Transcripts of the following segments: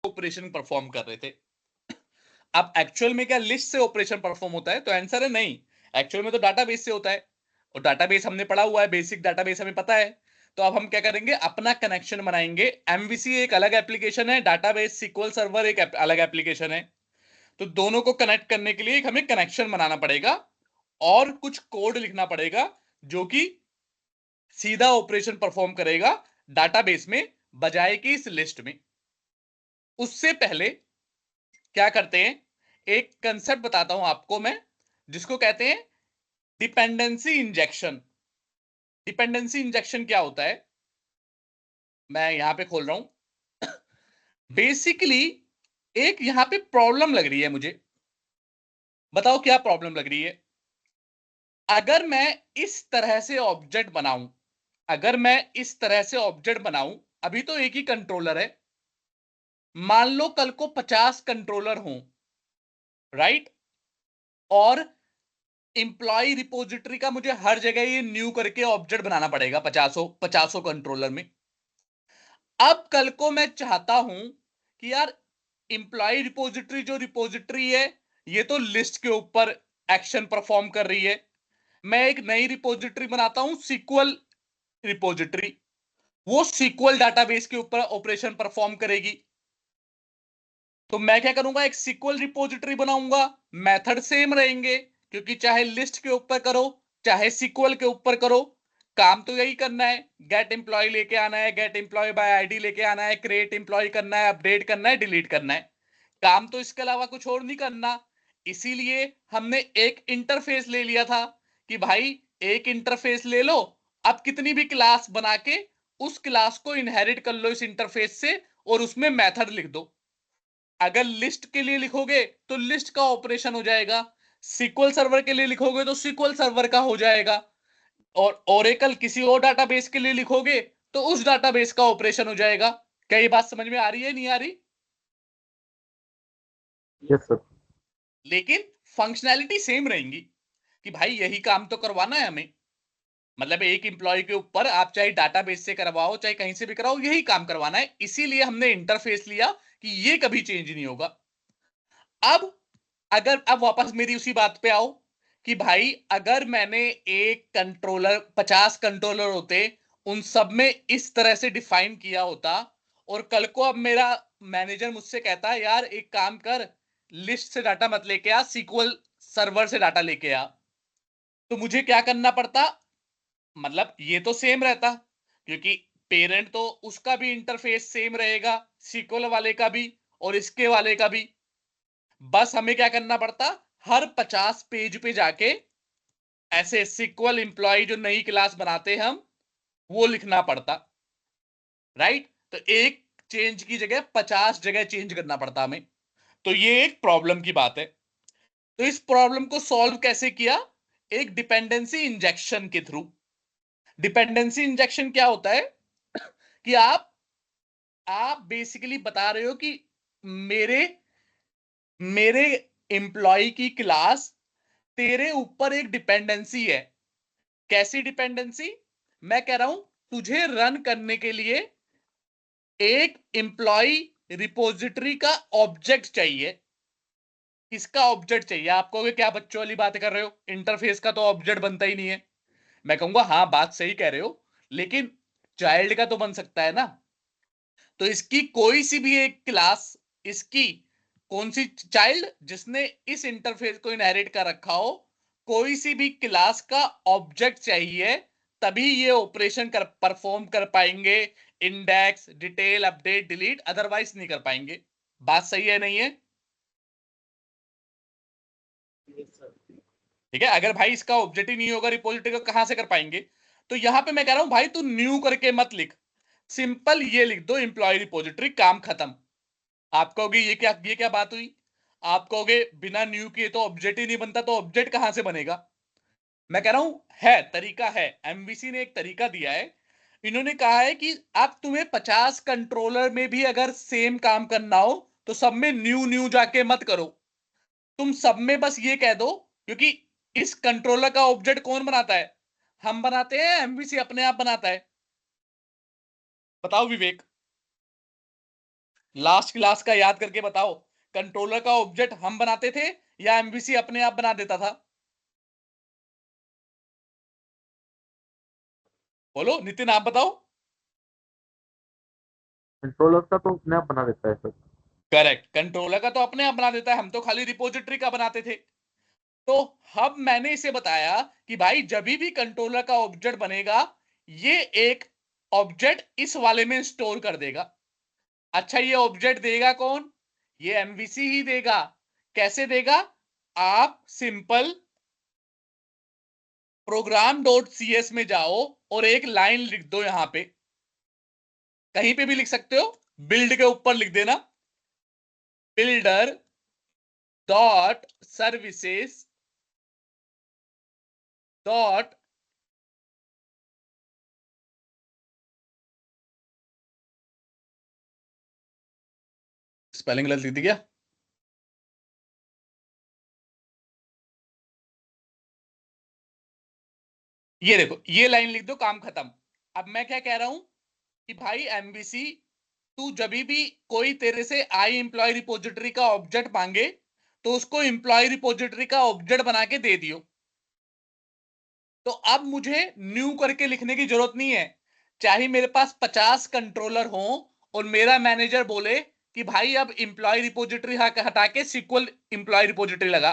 Operation perform कर रहे थे। अब एक्चुअल में क्या लिस्ट से ऑपरेशन परफॉर्म होता है? तो आंसर है नहीं, एक्चुअल में तो डाटाबेस से होता है, और डाटाबेस हमने पढ़ा हुआ है, बेसिक डाटाबेस हमें पता है। तो अब हम क्या करेंगे, अपना कनेक्शन बनाएंगे। एमवीसी एक अलग एप्लीकेशन है, डाटाबेस सिक्वल सर्वर एक अलग एप्लीकेशन है। तो दोनों को कनेक्ट करने के लिए एक हमें कनेक्शन बनाना पड़ेगा और कुछ कोड लिखना पड़ेगा जो कि सीधा ऑपरेशन परफॉर्म करेगा डाटाबेस में बजाय कि इस लिस्ट में। उससे पहले क्या करते हैं, एक कंसेप्ट बताता हूं आपको मैं, जिसको कहते हैं डिपेंडेंसी इंजेक्शन। डिपेंडेंसी इंजेक्शन क्या होता है, मैं यहां पे खोल रहा हूं। बेसिकली एक यहां पे प्रॉब्लम लग रही है मुझे, बताओ क्या प्रॉब्लम लग रही है। अगर मैं इस तरह से ऑब्जेक्ट बनाऊं, अगर मैं इस तरह से ऑब्जेक्ट बनाऊं, अभी तो एक ही कंट्रोलर है, मान लो कल को 50 कंट्रोलर हों, राइट, और इंप्लॉय रिपोजिटरी का मुझे हर जगह ये न्यू करके ऑब्जेक्ट बनाना पड़ेगा 50 कंट्रोलर में। अब कल को मैं चाहता हूं कि यार इंप्लॉय रिपोजिटरी जो रिपोजिटरी है ये तो लिस्ट के ऊपर एक्शन परफॉर्म कर रही है, मैं एक नई रिपोजिटरी बनाता हूं सीक्वल रिपोजिटरी, वो सीक्वल डाटाबेस के ऊपर ऑपरेशन परफॉर्म करेगी। तो मैं क्या करूंगा, एक सीक्वल रिपोजिटरी बनाऊंगा, मेथड सेम रहेंगे, क्योंकि चाहे लिस्ट के ऊपर करो चाहे सीक्वल के ऊपर करो, काम तो यही करना है। गेट एम्प्लॉय लेके आना है, गेट एम्प्लॉय बाय आईडी लेके आना है, क्रिएट एम्प्लॉय करना है, अपडेट करना है, डिलीट करना है, काम तो इसके अलावा कुछ और नहीं करना। इसीलिए हमने एक इंटरफेस ले लिया था कि भाई एक इंटरफेस ले लो, अब कितनी भी क्लास बना के उस क्लास को इनहेरिट कर लो इस इंटरफेस से, और उसमें मेथड लिख दो। अगर लिस्ट के लिए लिखोगे तो लिस्ट का ऑपरेशन हो जाएगा, सीक्वल सर्वर के लिए लिखोगे तो सीक्वल सर्वर का हो जाएगा, और ओरेकल किसी और डाटाबेस के लिए लिखोगे तो उस डाटाबेस का ऑपरेशन हो जाएगा। क्या ये बात समझ में आ रही है, नहीं आ रही? Yes sir. लेकिन फंक्शनैलिटी सेम रहेंगी कि भाई यही काम तो करवाना है हमें, मतलब एक इंप्लॉय के ऊपर आप चाहे डाटाबेस से करवाओ चाहे कहीं से भी कराओ, यही काम करवाना है। इसीलिए हमने इंटरफेस लिया कि ये कभी चेंज नहीं होगा। अब अगर अब वापस मेरी उसी बात पे आओ कि भाई अगर मैंने एक कंट्रोलर 50 कंट्रोलर होते, उन सब में इस तरह से डिफाइन किया होता, और कल को अब मेरा मैनेजर मुझसे कहता है यार एक काम कर, लिस्ट से डाटा मत लेके आ, सीक्वल सर्वर से डाटा लेके आ, तो मुझे क्या करना पड़ता? मतलब ये तो सेम रहता, क्योंकि पेरेंट तो उसका भी इंटरफेस सेम रहेगा, सीक्वल वाले का भी और इसके वाले का भी। बस हमें क्या करना पड़ता, हर 50 पेज पे जाके ऐसे सीक्वल इंप्लॉय जो नई क्लास बनाते हैं हम, वो लिखना पड़ता, राइट। तो एक चेंज की जगह 50 जगह चेंज करना पड़ता हमें। तो ये एक प्रॉब्लम की बात है। तो इस प्रॉब्लम को सॉल्व कैसे किया, एक डिपेंडेंसी इंजेक्शन के थ्रू। डिपेंडेंसी इंजेक्शन क्या होता है कि आप बेसिकली बता रहे हो कि मेरे मेरे एम्प्लॉय की क्लास तेरे ऊपर एक डिपेंडेंसी है। कैसी डिपेंडेंसी? मैं कह रहा हूं तुझे रन करने के लिए एक एम्प्लॉय रिपोजिटरी का ऑब्जेक्ट चाहिए। इसका ऑब्जेक्ट चाहिए। आप कहोगे क्या बच्चों वाली बात कर रहे हो, इंटरफेस का तो ऑब्जेक्ट बनता ही नहीं है। मैं कहूंगा हाँ बात सही कह रहे हो, लेकिन चाइल्ड का तो बन सकता है ना। तो इसकी कोई सी भी एक क्लास, इसकी कौन सी चाइल्ड जिसने इस इंटरफेस को इनहेरिट कर रखा हो, कोई सी भी क्लास का ऑब्जेक्ट चाहिए, तभी ये ऑपरेशन कर परफॉर्म कर पाएंगे, index detail update delete, otherwise नहीं कर पाएंगे। बात सही है नहीं है? ठीक है, अगर भाई इसका ऑब्जेक्ट ही नहीं होगा रिपोजिटरी का, कहां से कर पाएंगे? तो यहां पे मैं कह रहा हूं भाई तू न्यू करके मत लिख, सिंपल ये लिख दो एम्प्लॉय रिपोजिटरी, काम खत्म। आप कहोगे ये क्या बात हुई? आप कहोगे बिना न्यू किए तो ऑब्जेक्ट ही नहीं बनता, तो ऑब्जेक्ट कहां से बनेगा? मैं कह रहा हूं है तरीका है, एमवीसी ने एक तरीका दिया है। इन्होंने कहा है कि आप तुम्हें 50 कंट्रोलर में भी अगर सेम काम करना हो तो सब में न्यू न्यू जाके मत करो, तुम सब में बस ये कह दो, क्योंकि इस कंट्रोलर का ऑब्जेक्ट कौन बनाता है? हम बनाते हैं, एमवीसी अपने आप बनाता है? बताओ विवेक। लास्ट क्लास का याद करके बताओ, कंट्रोलर का ऑब्जेक्ट हम बनाते थे या एमवीसी अपने आप बना देता था? बोलो नितिन, आप बताओ। कंट्रोलर का तो अपने आप बना देता है सर। करेक्ट, कंट्रोलर का तो अपने आप बना देता है, हम तो खाली रिपोजिटरी का बनाते थे। तो अब मैंने इसे बताया कि भाई जब भी कंट्रोलर का ऑब्जेक्ट बनेगा, ये एक ऑब्जेक्ट इस वाले में स्टोर कर देगा। अच्छा, ये ऑब्जेक्ट देगा कौन? ये एमवीसी ही देगा। कैसे देगा? आप सिंपल प्रोग्राम डॉट सीएस में जाओ और एक लाइन लिख दो, यहां पे कहीं पे भी लिख सकते हो, बिल्ड के ऊपर लिख देना, builder dot services dot, spelling गलत लिख दी क्या? ये देखो, ये लाइन लिख दो, काम खत्म। अब मैं क्या कह रहा हूं कि भाई एमवीसी, तू जब भी कोई तेरे से आई एम्प्लॉय रिपोजिटरी का ऑब्जेक्ट मांगे तो उसको एम्प्लॉय रिपोजिटरी का ऑब्जेक्ट बना के दे दियो। तो अब मुझे न्यू करके लिखने की जरूरत नहीं है। चाहे मेरे पास 50 कंट्रोलर हो और मेरा मैनेजर बोले कि भाई अब एम्प्लॉय रिपोजिटरी हटा के सिक्वल एम्प्लॉय रिपोजिटरी लगा,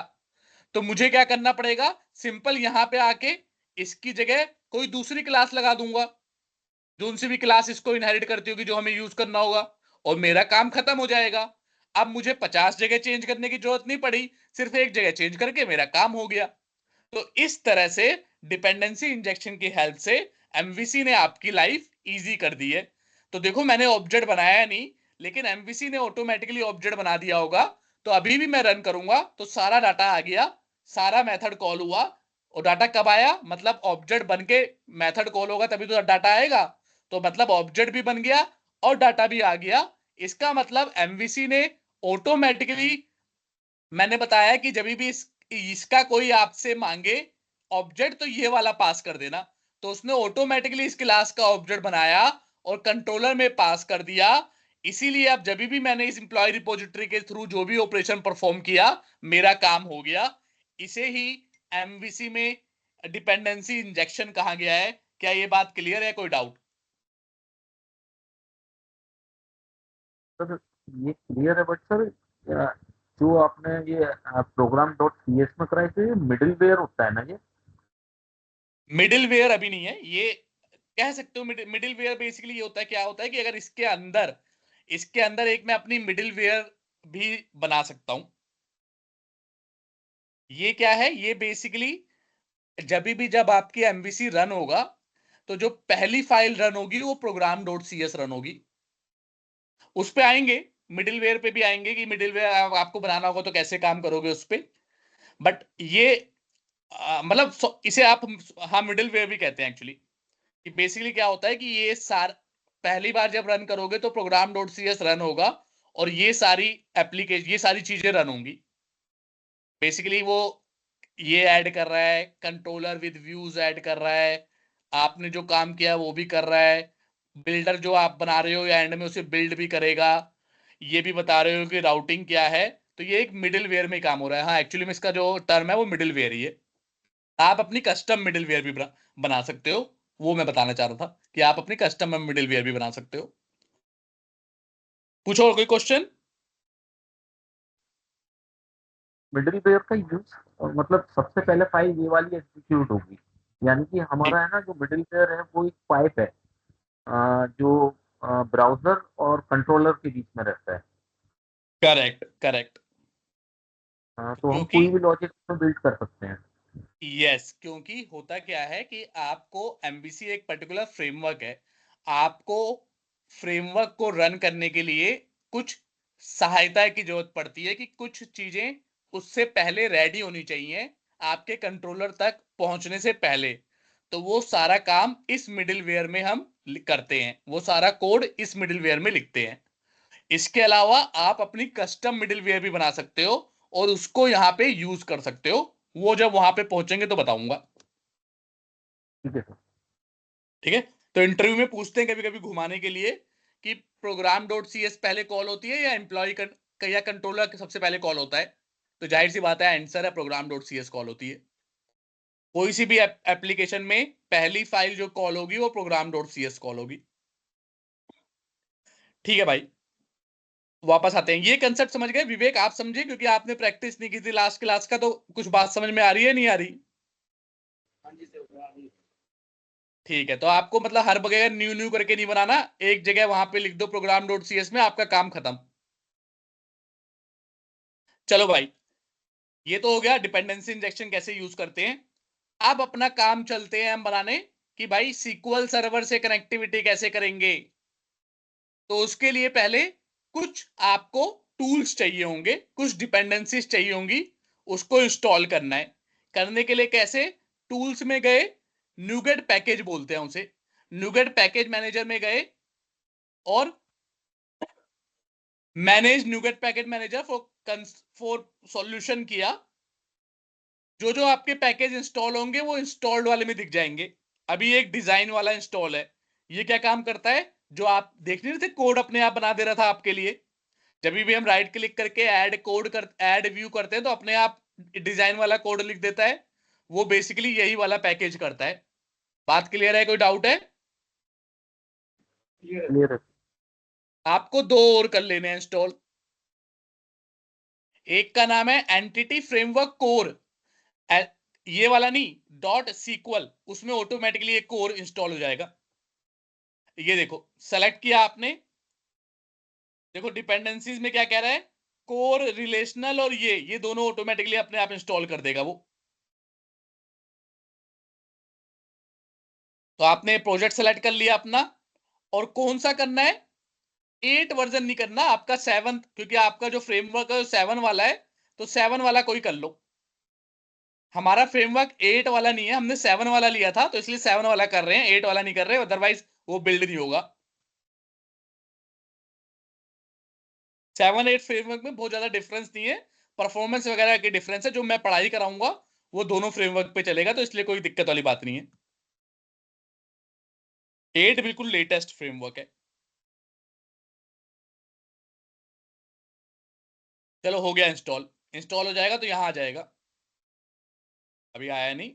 तो मुझे क्या करना पड़ेगा? सिंपल यहां पे आके इसकी जगह कोई दूसरी क्लास लगा दूंगा, जो उनसे भी क्लास इसको इनहेरिट करती होगी, जो हमें यूज करना होगा, और मेरा काम खत्म हो जाएगा। अब मुझे 50 जगह चेंज करने की जरूरत नहीं पड़ी, सिर्फ एक जगह चेंज करके मेरा काम हो गया। तो इस तरह से डिपेंडेंसी इंजेक्शन की हेल्प से एमवीसी ने आपकी लाइफ इजी कर दी है। तो देखो, मैंने ऑब्जेक्ट बनाया नहीं, लेकिन एमवीसी ने ऑटोमेटिकली ऑब्जेक्ट बना दिया होगा। तो अभी भी मैं रन करूंगा तो सारा डाटा आ गया, सारा मेथड कॉल हुआ, और डाटा कब आया? मतलब ऑब्जेक्ट बन के मेथड कॉल होगा तभी तो डाटा आएगा। तो मतलब ऑब्जेक्ट भी बन गया और डाटा भी आ गया। इसका मतलब एमवीसी ने ऑटोमेटिकली, मैंने बताया कि जब भी इसका कोई आपसे मांगे ऑब्जेक्ट तो ये वाला पास कर देना, तो उसने ऑटोमेटिकली इस क्लास का ऑब्जेक्ट बनाया और कंट्रोलर में पास कर दिया। इसीलिए अब जब भी मैंने इस एम्प्लॉय रिपोजिटरी के थ्रू जो भी ऑपरेशन परफॉर्म किया, मेरा काम हो गया। इसे ही एमवीसी में डिपेंडेंसी इंजेक्शन कहा गया है। क्या ये बात क्लियर है? कोई डाउट? सर ये क्लियर है, बट सर जो आपने ये प्रोग्राम डॉट सी एस में कराए थे, मिडिल वेयर होता है ना ये? मिडिल वेयर अभी नहीं है ये, कह सकते हो। मिडिल वेयर बेसिकली ये होता है, क्या होता है कि अगर इसके अंदर एक मैं अपनी मिडिल वेयर भी बना सकता हूं। ये क्या है? ये बेसिकली जब आपकी एमवीसी रन होगा, तो जो पहली फाइल रन होगी वो program dot C S run होगी। उस पे आएंगे, मिडिल वेयर पे भी आएंगे कि मिडिल वेयर आपको बनाना होगा तो कैसे काम करोगे उस पे। बट ये मतलब इसे आप, हाँ, मिडिल वेयर भी कहते हैं एक्चुअली। कि बेसिकली क्या होता है कि ये पहली बार जब रन करोगे तो program dot C S run होगा, और ये सारी एप्लीकेशन, ये सारी चीजें रन होंगी। बेसिकली वो ये ऐड कर रहा है, कंट्रोलर विद व्यूज ऐड कर रहा है, आपने जो काम किया वो भी कर रहा है, बिल्डर जो आप बना रहे हो या एंड में उसे बिल्ड भी करेगा, ये भी बता रहे हो कि राउटिंग क्या है। तो ये एक मिडिल वेयर में काम हो रहा है। हाँ, एक्चुअली में इसका जो टर्म है वो मिडिल वेयर ही है। आप अपनी कस्टम मिडिल वेयर भी बना सकते हो, वो मैं बताना चाह रहा था कि आप अपनी कस्टम मिडिल वेयर भी बना सकते हो। पूछो और कोई क्वेश्चन। मिडिल वेयर का यूज मतलब सबसे पहले फाइल ये वाली एग्जीक्यूट होगी, यानी कि हमारा है ना जो मिडिल वेयर है वो एक पाइप है जो ब्राउजर और कंट्रोलर के बीच में रहता है। Correct, correct. तो हम क्योंकि कोई भी लॉजिक में बिल्ड कर सकते हैं। यस, क्योंकि होता क्या है कि आपको एमवीसी एक पर्टिकुलर फ्रेमवर्क है, आपको फ्रेमवर्क को रन करने के लिए कुछ सहायता की जरूरत पड़ती है कि कुछ चीजें उससे पहले रेडी होनी चाहिए आपके कंट्रोलर तक पहुंचने से पहले। तो वो सारा काम इस मिडिलवेयर में हम करते हैं, वो सारा कोड इस मिडिलवेयर में लिखते हैं। इसके अलावा आप अपनी कस्टम मिडिलवेयर भी बना सकते हो और उसको यहाँ पे यूज कर सकते हो। वो जब वहां पे पहुंचेंगे तो बताऊंगा। ठीक है सर। ठीक है। तो इंटरव्यू में पूछते हैं कभी कभी घुमाने के लिए कि प्रोग्राम डॉट सी एस पहले कॉल होती है या एम्प्लॉय या कंट्रोलर सबसे पहले कॉल होता है, तो जाहिर सी बात है आंसर है program dot C S call होती है। कोई सी भी एप्लीकेशन में पहली फाइल जो कॉल होगी वो program dot C S call होगी। ठीक है भाई, वापस आते हैं। ये कंसेप्ट समझ गए विवेक, आप समझे, क्योंकि आपने प्रैक्टिस नहीं की थी लास्ट क्लास का, तो कुछ बात समझ में आ रही है नहीं आ रही? ठीक है, तो आपको मतलब हर जगह न्यू न्यू करके नहीं बनाना, एक जगह वहां पे लिख दो प्रोग्राम डॉट सी एस में, आपका काम खत्म। चलो भाई, ये तो हो गया डिपेंडेंसी इंजेक्शन कैसे यूज करते हैं। अब अपना काम चलते हैं हम बनाने कि भाई सीक्वल सर्वर से कनेक्टिविटी कैसे करेंगे। तो उसके लिए पहले कुछ आपको टूल्स चाहिए होंगे, कुछ डिपेंडेंसीज चाहिए होंगी, उसको इंस्टॉल करना है। करने के लिए कैसे? टूल्स में गए, न्यूगेट पैकेज बोलते हैं उसे, न्यूगेट पैकेज मैनेजर में गए और manage NuGet package manager for solution किया। जो जो आपके पैकेज इंस्टॉल होंगे वो इंस्टॉल्ड वाले में दिख जाएंगे। अभी एक डिजाइन वाला इंस्टॉल है, ये क्या काम करता है? जो आप देख नहीं रहे थे कोड अपने आप बना दे रहा था आपके लिए, जब भी हम राइट क्लिक करके ऐड व्यू करते हैं तो अपने आप डिजाइन वाला कोड लिख देता है, वो बेसिकली यही वाला पैकेज करता है। बात क्लियर है? कोई डाउट है? क्लियर है। आपको दो और कर लेने हैं इंस्टॉल। एक का नाम है एंटिटी फ्रेमवर्क कोर, ये वाला नहीं, डॉट सीक्वल, उसमें ऑटोमेटिकली एक कोर इंस्टॉल हो जाएगा। ये देखो सेलेक्ट किया आपने, देखो डिपेंडेंसीज में क्या कह रहा है, कोर, रिलेशनल और ये दोनों ऑटोमेटिकली अपने आप इंस्टॉल कर देगा वो। तो आपने प्रोजेक्ट सेलेक्ट कर लिया अपना, और कौन सा करना है? 8 वर्जन नहीं करना आपका, 7, क्योंकि आपका जो फ्रेमवर्क है 7 वाला है, तो 7 वाला कोई कर लो। हमारा फ्रेमवर्क 8 वाला नहीं है, हमने 7 वाला लिया था, तो इसलिए 7 वाला कर रहे हैं, 8 वाला नहीं कर रहे, अदरवाइज वो बिल्ड नहीं होगा। 7-8 फ्रेमवर्क में बहुत ज्यादा डिफरेंस नहीं है, परफॉर्मेंस वगैरह की डिफरेंस है, जो मैं पढ़ाई कराऊंगा वो दोनों फ्रेमवर्क पे चलेगा, तो इसलिए कोई दिक्कत वाली बात नहीं है। 8 बिल्कुल लेटेस्ट फ्रेमवर्क है। चलो हो गया इंस्टॉल, इंस्टॉल हो जाएगा तो यहां आ जाएगा। अभी आया नहीं,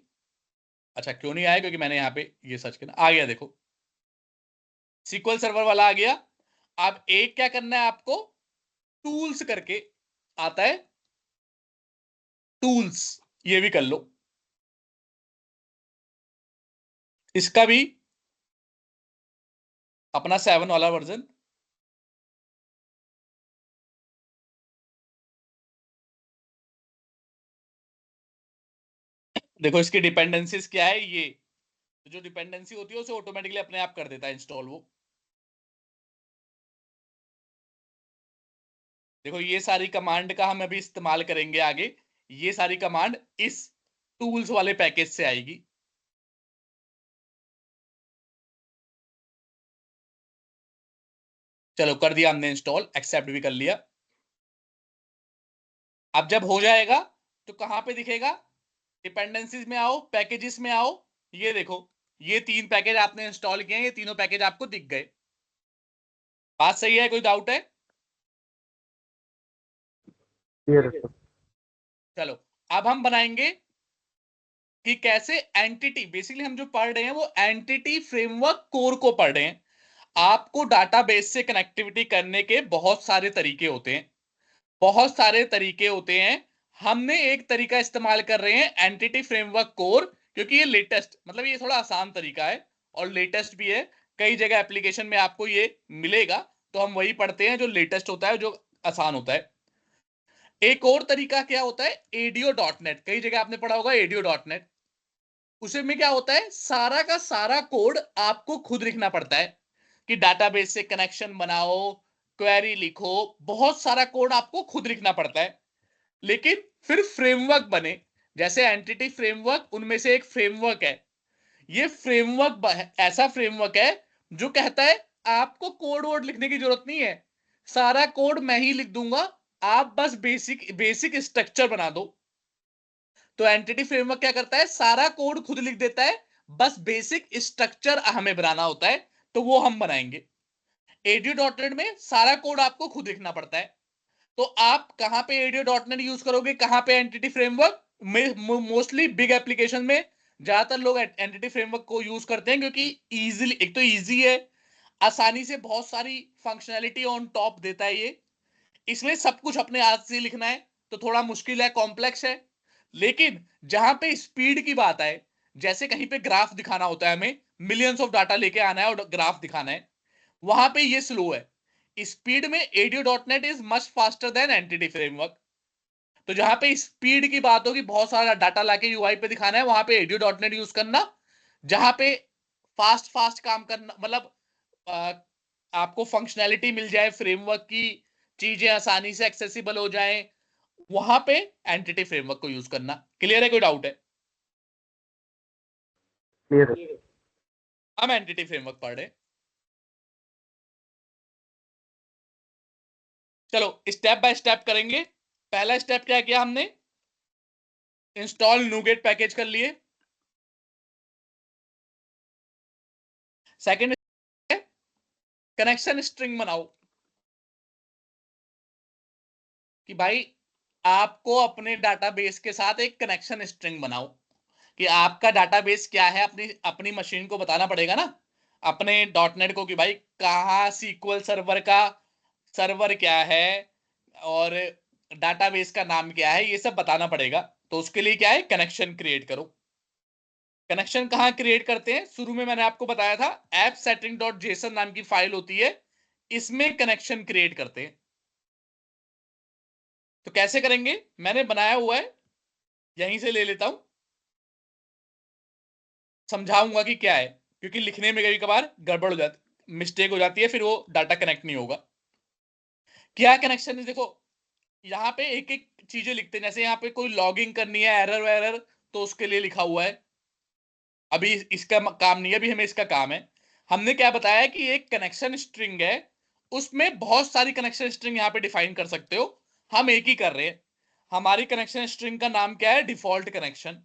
अच्छा क्यों नहीं आया? क्योंकि मैंने यहाँ पे ये सर्च किया, आ गया देखो, सीक्वल सर्वर वाला आ गया। अब एक क्या करना है आपको, टूल्स करके आता है, टूल्स, ये भी कर लो, इसका भी अपना 7 वाला वर्जन। देखो इसकी डिपेंडेंसीज क्या है, ये जो डिपेंडेंसी होती है उसे ऑटोमेटिकली अपने आप कर देता है इंस्टॉल वो। देखो ये सारी कमांड का हम अभी इस्तेमाल करेंगे आगे, ये सारी कमांड इस टूल्स वाले पैकेज से आएगी। चलो कर दिया हमने इंस्टॉल, एक्सेप्ट भी कर लिया। अब जब हो जाएगा तो कहां पे दिखेगा? डिपेंडेंसीज में आओ, पैकेजेस में आओ, ये देखो, ये 3 पैकेज आपने इंस्टॉल किए हैं, ये तीनों पैकेज आपको दिख गए। बात सही है? कोई डाउट है? क्लियर है सर। चलो अब हम बनाएंगे कि कैसे एंटिटी, बेसिकली हम जो पढ़ रहे हैं वो एंटिटी फ्रेमवर्क कोर को पढ़ रहे हैं। आपको डाटाबेस से कनेक्टिविटी करने के बहुत सारे तरीके होते हैं, बहुत सारे तरीके होते हैं। हमने एक तरीका इस्तेमाल कर रहे हैं एंटिटी फ्रेमवर्क कोर, क्योंकि ये लेटेस्ट, मतलब ये थोड़ा आसान तरीका है और लेटेस्ट भी है। कई जगह एप्लीकेशन में आपको ये मिलेगा, तो हम वही पढ़ते हैं जो लेटेस्ट होता है, जो आसान होता है। एक और तरीका क्या होता है, एडीओ डॉट नेट, कई जगह आपने पढ़ा होगा एडीओ डॉट नेट। उसे में क्या होता है, सारा का सारा कोड आपको खुद लिखना पड़ता है कि डाटाबेस से कनेक्शन बनाओ, क्वेरी लिखो, बहुत सारा कोड आपको खुद लिखना पड़ता है। लेकिन फिर फ्रेमवर्क बने, जैसे एंटिटी फ्रेमवर्क उनमें से एक फ्रेमवर्क है। ये फ्रेमवर्क ऐसा फ्रेमवर्क है जो कहता है आपको कोड वोड लिखने की जरूरत नहीं है, सारा कोड मैं ही लिख दूंगा, आप बस बेसिक बेसिक स्ट्रक्चर बना दो। तो एंटिटी फ्रेमवर्क क्या करता है, सारा कोड खुद लिख देता है, बस बेसिक स्ट्रक्चर हमें बनाना होता है, तो वो हम बनाएंगे। ADO डॉटनेट में सारा कोड आपको खुद लिखना पड़ता है। तो आप कहां पे ADO डॉटनेट यूज करोगे, कहां पे एंटिटी फ्रेमवर्क में? मोस्टली बिग एप्लीकेशन में ज्यादातर लोग एंटिटी फ्रेमवर्क को यूज करते हैं, क्योंकि इजीली, एक तो इजी है, आसानी से बहुत सारी फंक्शनैलिटी ऑन टॉप देता है ये। इसमें सब कुछ अपने हाथ से लिखना है तो थोड़ा मुश्किल है, कॉम्प्लेक्स है। लेकिन जहां पे स्पीड की बात है, जैसे कहीं पे ग्राफ दिखाना होता है, हमें मिलियंस ऑफ डाटा लेके आना है और ग्राफ दिखाना है, वहां पे ये स्लो है। स्पीड में ADO dot net is much faster than entity framework. तो जहां पे स्पीड की बात होगी, बहुत सारा डाटा लाके यूआई पे दिखाना है, वहां पे ADO डॉटनेट यूज करना। जहां पे फास्ट फास्ट काम करना, मतलब आपको फंक्शनैलिटी मिल जाए, फ्रेमवर्क की चीजें आसानी से एक्सेसिबल हो जाए, वहां पे एंटिटी फ्रेमवर्क को यूज करना। क्लियर है? कोई डाउट है? क्लियर है। हम एंटिटी फ्रेमवर्क पढ़ रहे हैं। चलो स्टेप बाय स्टेप करेंगे। पहला स्टेप क्या किया हमने? इंस्टॉल NuGet पैकेज कर लिए। सेकंड, कनेक्शन स्ट्रिंग बनाओ। कि भाई आपको अपने डाटाबेस के साथ एक कनेक्शन स्ट्रिंग बनाओ, कि आपका डाटाबेस क्या है, अपनी अपनी मशीन को बताना पड़ेगा ना, अपने डॉटनेट को, कि भाई कहाँ सीक्वल सर्वर का सर्वर क्या है और डाटाबेस का नाम क्या है, ये सब बताना पड़ेगा। तो उसके लिए क्या है, कनेक्शन क्रिएट करो। कनेक्शन कहाँ क्रिएट करते हैं? शुरू में मैंने आपको बताया था, ऐप सेटिंग डॉट जेसन नाम की फाइल होती है, इसमें कनेक्शन क्रिएट करते हैं। तो कैसे करेंगे? मैंने बनाया हुआ है, यहीं से ले लेता हूं, समझाऊंगा कि क्या है, क्योंकि लिखने में कभी कभार गड़बड़ हो जाती, मिस्टेक हो जाती है, फिर वो डाटा कनेक्ट नहीं होगा। क्या कनेक्शन है? देखो यहाँ पे एक एक चीजें लिखते हैं, जैसे यहाँ पे कोई लॉगिंग करनी है, एरर वेरर, तो उसके लिए लिखा हुआ है। अभी इसका काम नहीं है, अभी हमें इसका काम है। हमने क्या बताया कि एक कनेक्शन स्ट्रिंग है, उसमें बहुत सारी कनेक्शन स्ट्रिंग यहाँ पे डिफाइन कर सकते हो, हम एक ही कर रहे हैं। हमारी कनेक्शन स्ट्रिंग का नाम क्या है? Default connection.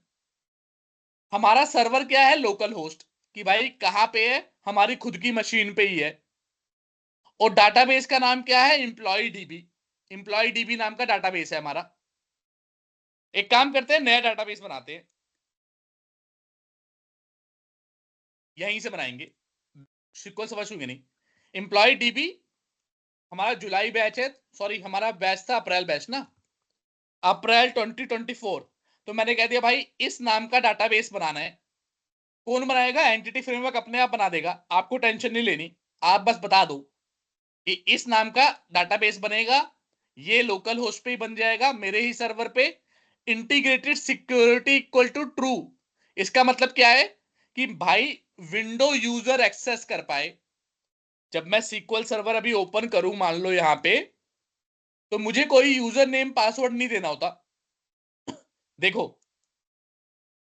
हमारा सर्वर क्या है? लोकल होस्ट, कि भाई कहां पे है? हमारी खुद की मशीन पे ही है। और डाटाबेस का नाम क्या है? Employ dB. एम्प्लॉय डीबी नाम का डाटाबेस है हमारा। एक काम करते हैं, नया डाटाबेस बनाते हैं, यहीं से बनाएंगे, सिक्वल समझोगे नहीं। एम्प्लॉय डीबी, हमारा जुलाई बैच है, सॉरी हमारा बैच था अप्रैल बैच ना, अप्रैल 2024। तो मैंने कह दिया भाई इस नाम का डाटाबेस बनाना है। कौन बनाएगा? एंटिटी फ्रेमवर्क अपने आप बना देगा, आपको टेंशन नहीं लेनी। आप बस बता दो कि इस नाम का डाटाबेस बनेगा, ये लोकल होस्ट पे ही बन जाएगा, मेरे ही सर्वर पे। Integrated security equal to true. इसका मतलब क्या है? कि भाई विंडो यूजर एक्सेस कर पाए। जब मैं सीक्वल सर्वर अभी ओपन करूं, मान लो यहां पे, तो मुझे कोई यूजर नेम पासवर्ड नहीं देना होता। देखो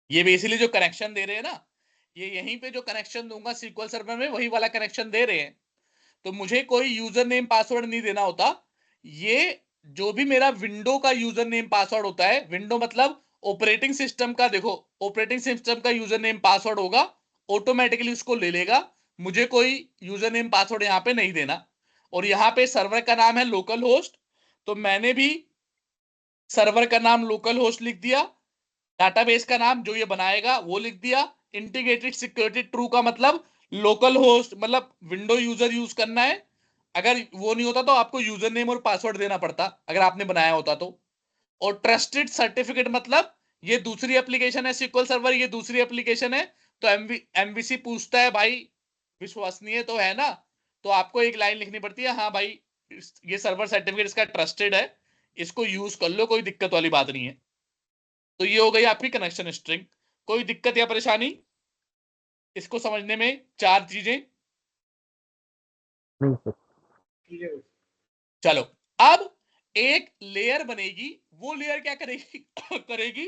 ये बेसिकली जो कनेक्शन दे रहे हैं ना, ये यहीं पे जो कनेक्शन दूंगा सीक्वल सर्वर में, वही वाला कनेक्शन दे रहे हैं। तो मुझे कोई यूजर नेम पासवर्ड नहीं देना होता। ये जो भी मेरा विंडो का यूजर नेम पासवर्ड होता है, विंडो मतलब ऑपरेटिंग सिस्टम का, देखो ऑपरेटिंग सिस्टम का यूजर नेम पासवर्ड होगा, ऑटोमेटिकली उसको ले लेगा। मुझे कोई यूजर नेम पासवर्ड यहाँ पे नहीं देना। और यहाँ पे सर्वर का नाम है लोकल होस्ट, तो मैंने भी सर्वर का नाम लोकल होस्ट लिख दिया, डाटाबेस का नाम जो ये बनाएगा वो लिख दिया। इंटीग्रेटेड सिक्योरिटी ट्रू का मतलब लोकल होस्ट मतलब विंडो यूजर यूज करना है। अगर वो नहीं होता तो आपको यूजर नेम और पासवर्ड देना पड़ता, अगर आपने बनाया होता तो। और ट्रस्टेड सर्टिफिकेट मतलब ये दूसरी एप्लीकेशन है, सिक्वल सर्वर ये दूसरी एप्लीकेशन है, तो एमवीसी पूछता है भाई विश्वसनीय तो है ना, तो आपको एक लाइन लिखनी पड़ती है, हाँ भाई ये सर्वर सर्टिफिकेट इसका ट्रस्टेड है, इसको यूज कर लो, कोई दिक्कत वाली बात नहीं है। तो ये हो गई आपकी कनेक्शन स्ट्रिंग। कोई दिक्कत या परेशानी इसको समझने में? चार चीजें। नहीं सर। चलो अब एक लेयर बनेगी, वो लेयर क्या करेगी? करेगी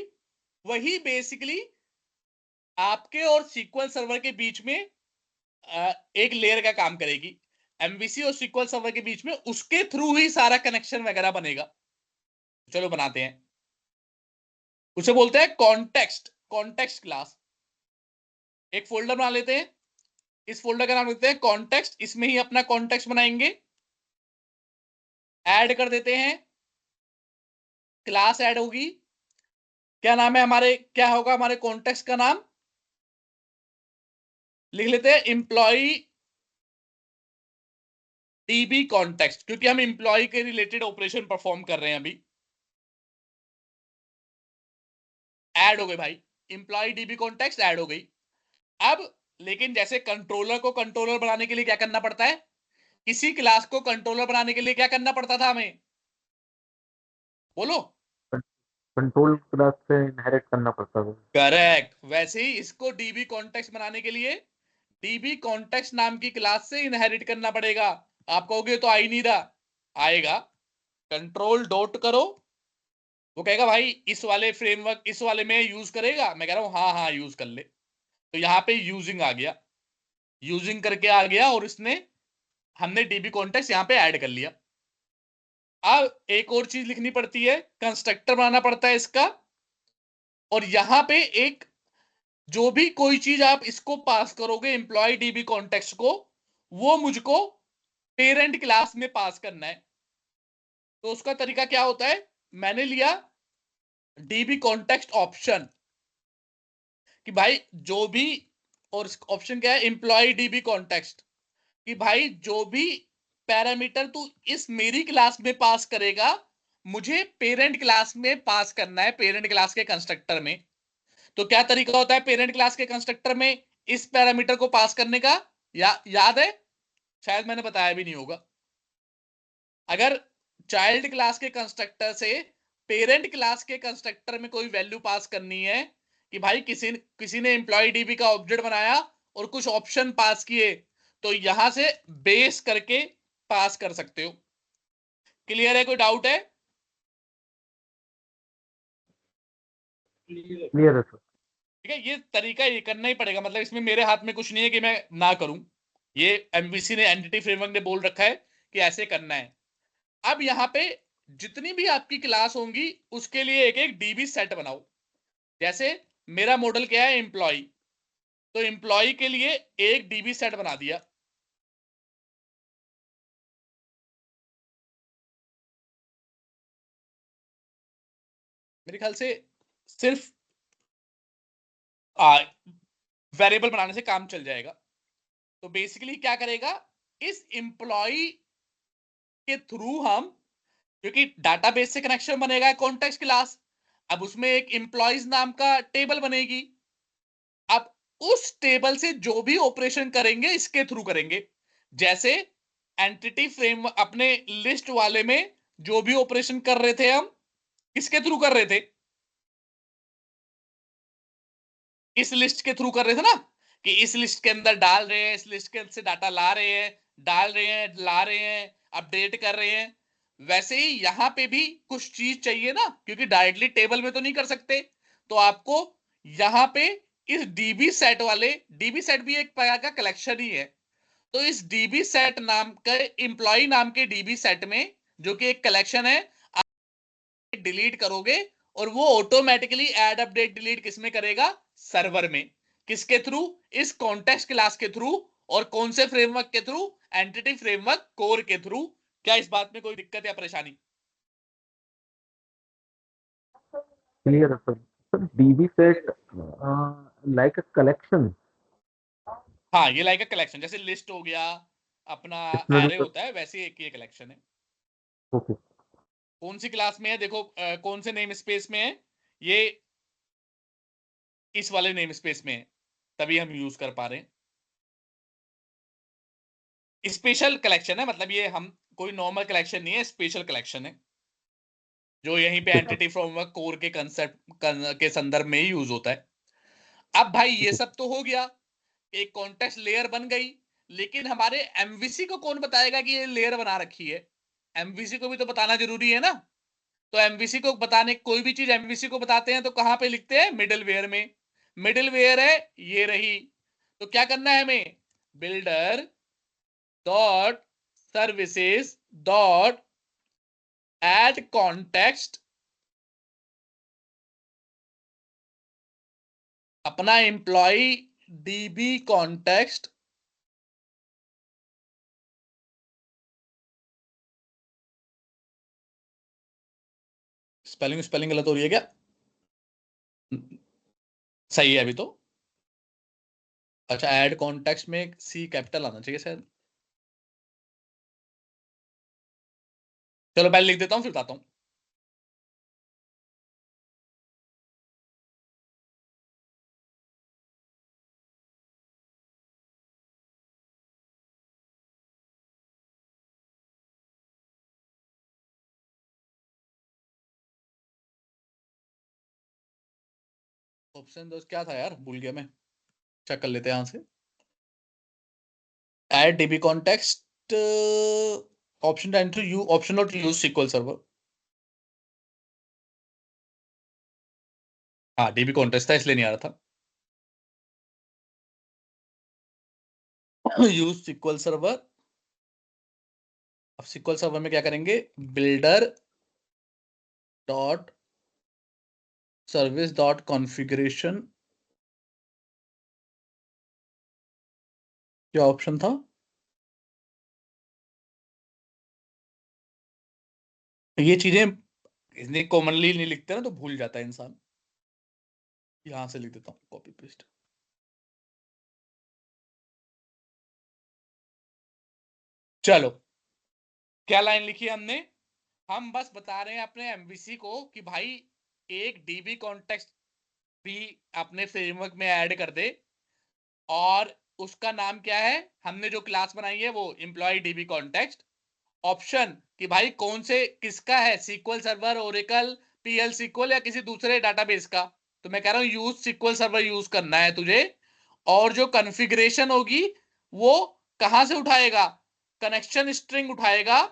वही बेसिकली आपके और सीक्वल सर्वर के बीच में एक लेयर का काम करेगी। एमवीसी और सीक्वल सर्वर के बीच में उसके थ्रू ही सारा कनेक्शन वगैरह बनेगा। चलो बनाते हैं। उसे बोलते हैं कॉन्टेक्स्ट, कॉन्टेक्स्ट क्लास। एक फोल्डर बना लेते हैं, इस फोल्डर का नाम देते हैं कॉन्टेक्स्ट, इसमें ही अपना कॉन्टेक्स्ट बनाएंगे, ऐड कर देते हैं, क्लास ऐड होगी, क्या नाम है हमारे, क्या होगा हमारे कॉन्टेक्स्ट का नाम, लिख लेते हैं एम्प्लॉय डीबी कॉन्टेक्स्ट, क्योंकि हम एम्प्लॉय के रिलेटेड ऑपरेशन परफॉर्म कर रहे हैं अभी। ऐड हो गई भाई, एम्प्लॉय डीबी कॉन्टेक्स्ट ऐड हो गई। अब लेकिन जैसे कंट्रोलर को कंट्रोलर बनाने के लिए क्या करना पड़ता है, किसी क्लास को कंट्रोलर बनाने के लिए क्या करना पड़ता था हमें, बोलो। कंट्रोल क्लास से इनहेरिट करना पड़ता है। करेक्ट, वैसे ही इसको डीबी कॉन्टेक्स्ट बनाने के लिए डीबी कॉन्टेक्स्ट नाम की क्लास से इनहेरिट करना पड़ेगा। आप कहोगे तो आ ही नहीं रहा, आएगा, कंट्रोल डॉट करो, वो कहेगा भाई इस वाले फ्रेमवर्क इस वाले में यूज करेगा, मैं कह रहा हूं हाँ हाँ यूज कर ले, तो यहाँ पे यूजिंग आ गया, यूजिंग करके आ गया, और इसने हमने डीबी कॉन्टेक्स्ट यहाँ पे ऐड कर लिया। अब एक और चीज लिखनी पड़ती है, कंस्ट्रक्टर बनाना पड़ता है इसका, और यहां पे एक जो भी कोई चीज आप इसको पास करोगे एम्प्लॉय डीबी कॉन्टेक्स्ट को, वो मुझको पेरेंट क्लास में पास करना है। तो उसका तरीका क्या होता है, मैंने लिया डीबी कॉन्टेक्स्ट ऑप्शन, कि भाई जो भी, और ऑप्शन क्या है, एम्प्लॉय डीबी कॉन्टेक्स्ट, कि भाई जो भी पैरामीटर तू इस मेरी क्लास में पास करेगा, मुझे पेरेंट क्लास में पास करना है, पेरेंट क्लास के कंस्ट्रक्टर में। तो क्या तरीका होता है पेरेंट क्लास के कंस्ट्रक्टर में इस पैरामीटर को पास करने का, याद है, शायद मैंने बताया भी नहीं होगा। अगर चाइल्ड क्लास के कंस्ट्रक्टर से पेरेंट क्लास के कंस्ट्रक्टर में कोई वैल्यू पास करनी है, कि भाई किसी ने एम्प्लॉय डीबी का ऑब्जेक्ट बनाया और कुछ ऑप्शन पास किए, तो यहां से बेस करके पास कर सकते हो। क्लियर है, कोई डाउट है? क्लियर है सर। ठीक है, ये तरीका ये करना ही पड़ेगा, मतलब इसमें मेरे हाथ में कुछ नहीं है कि मैं ना करूं, ये एमवीसी ने, एंटिटी फ्रेमवर्क ने बोल रखा है कि ऐसे करना है। अब यहां पे जितनी भी आपकी क्लास होंगी उसके लिए एक एक डीबी सेट बनाओ। जैसे मेरा मॉडल क्या है, एम्प्लॉय, तो एम्प्लॉय के लिए एक डीबी सेट बना दिया। मेरे ख्याल से सिर्फ वेरिएबल बनाने से काम चल जाएगा। तो बेसिकली क्या करेगा, इस एम्प्लॉय के थ्रू हम, क्योंकि डाटाबेस से कनेक्शन बनेगा कॉन्टेक्स्ट क्लास, अब उसमें एक एम्प्लॉयज नाम का टेबल बनेगी। अब उस टेबल से जो भी ऑपरेशन करेंगे इसके थ्रू करेंगे। जैसे एंटिटी फ्रेम अपने लिस्ट वाले में जो भी ऑपरेशन कर रहे थे हम किसके थ्रू कर रहे थे, इस लिस्ट के थ्रू कर रहे थे ना, कि इस लिस्ट के अंदर डाल रहे हैं, इस लिस्ट के से डाटा ला रहे हैं, डाल रहे हैं, ला रहे हैं, अपडेट कर रहे हैं। वैसे ही यहां पे भी कुछ चीज चाहिए ना, क्योंकि डायरेक्टली टेबल में तो नहीं कर सकते, तो आपको यहां पे इस डीबी सेट वाले, डीबी सेट भी एक प्रकार का कलेक्शन ही है, तो इस डीबी सेट नाम के एम्प्लॉय नाम के डीबी सेट में, जो कि एक कलेक्शन है, डिलीट करोगे और वो ऑटोमेटिकली ऐड अपडेट डिलीट किसमें करेगा, सर्वर में। किसके थ्रू, इस कॉन्टेक्स्ट क्लास के थ्रू, और कौन से फ्रेमवर्क के थ्रू, एंटिटी फ्रेमवर्क कोर के थ्रू। क्या इस बात में कोई दिक्कत या परेशानी? क्लियर है sir. Sir dB set like a collection, हाँ, ये लाइक अ कलेक्शन, जैसे लिस्ट हो गया अपना, इसमें भी एरे होता है, वैसे एक ये कलेक्शन है। ओके। कौन सी क्लास में है देखो, कौन से नेम स्पेस में है ये, इस वाले नेम स्पेस में है, तभी हम यूज कर पा रहे हैं। स्पेशल कलेक्शन है, मतलब ये हम कोई नॉर्मल कलेक्शन नहीं है, स्पेशल कलेक्शन है, जो यहीं पे एंटिटी फ्रेमवर्क कोर के कंसेप्ट के संदर्भ में ही यूज होता है। अब भाई ये सब तो हो गया, एक कॉन्टेक्स्ट लेयर बन गई, लेकिन हमारे एमवीसी को कौन बताएगा कि ये लेयर बना रखी है, एमवीसी को भी तो बताना जरूरी है ना। तो एमवीसी को बताने, कोई भी चीज एमवीसी को बताते हैं तो कहां पे लिखते हैं, मिडिलवेयर में। मिडिलवेयर है ये रही, तो क्या करना है हमें, builder dot services dot add context, अपना एम्प्लॉय डीबी कॉन्टेक्स्ट स्पेलिंग गलत हो रही है क्या? सही है अभी तो। अच्छा, ऐड कॉन्टेक्स्ट में सी कैपिटल आना चाहिए शायद। चलो पहले लिख देता हूँ फिर बताता हूँ। ऑप्शन दो क्या था यार, भूल गया मैं। चेक कर लेते हैं यहां से। Add DB context, option time to you option not use SQL server. हाँ डीबी कॉन्टेक्स्ट था इसलिए नहीं आ रहा था। Use SQL server. अब सीक्वल सर्वर में क्या करेंगे, builder dot service dot configuration, क्या ऑप्शन था? ये चीजें इतनी कॉमनली नहीं लिखते ना तो भूल जाता है इंसान। यहां से लिख देता हूँ कॉपी पेस्ट। चलो, क्या लाइन लिखी है हमने? हम बस बता रहे हैं अपने एमवीसी को कि भाई एक डीबी कॉन्टेक्स्ट भी अपने फ्रेमवर्क में ऐड कर दे, और उसका नाम क्या है, हमने जो क्लास बनाई है वो एम्प्लॉय डीबी कॉन्टेक्स्ट। ऑप्शन कि भाई कौन से किसका है, SQL server, Oracle, PL SQL या किसी दूसरे डाटाबेस का। तो मैं कह रहा हूं यूज सीक्वल सर्वर यूज करना है तुझे। और जो कॉन्फ़िगरेशन होगी वो कहां से उठाएगा, कनेक्शन स्ट्रिंग उठाएगा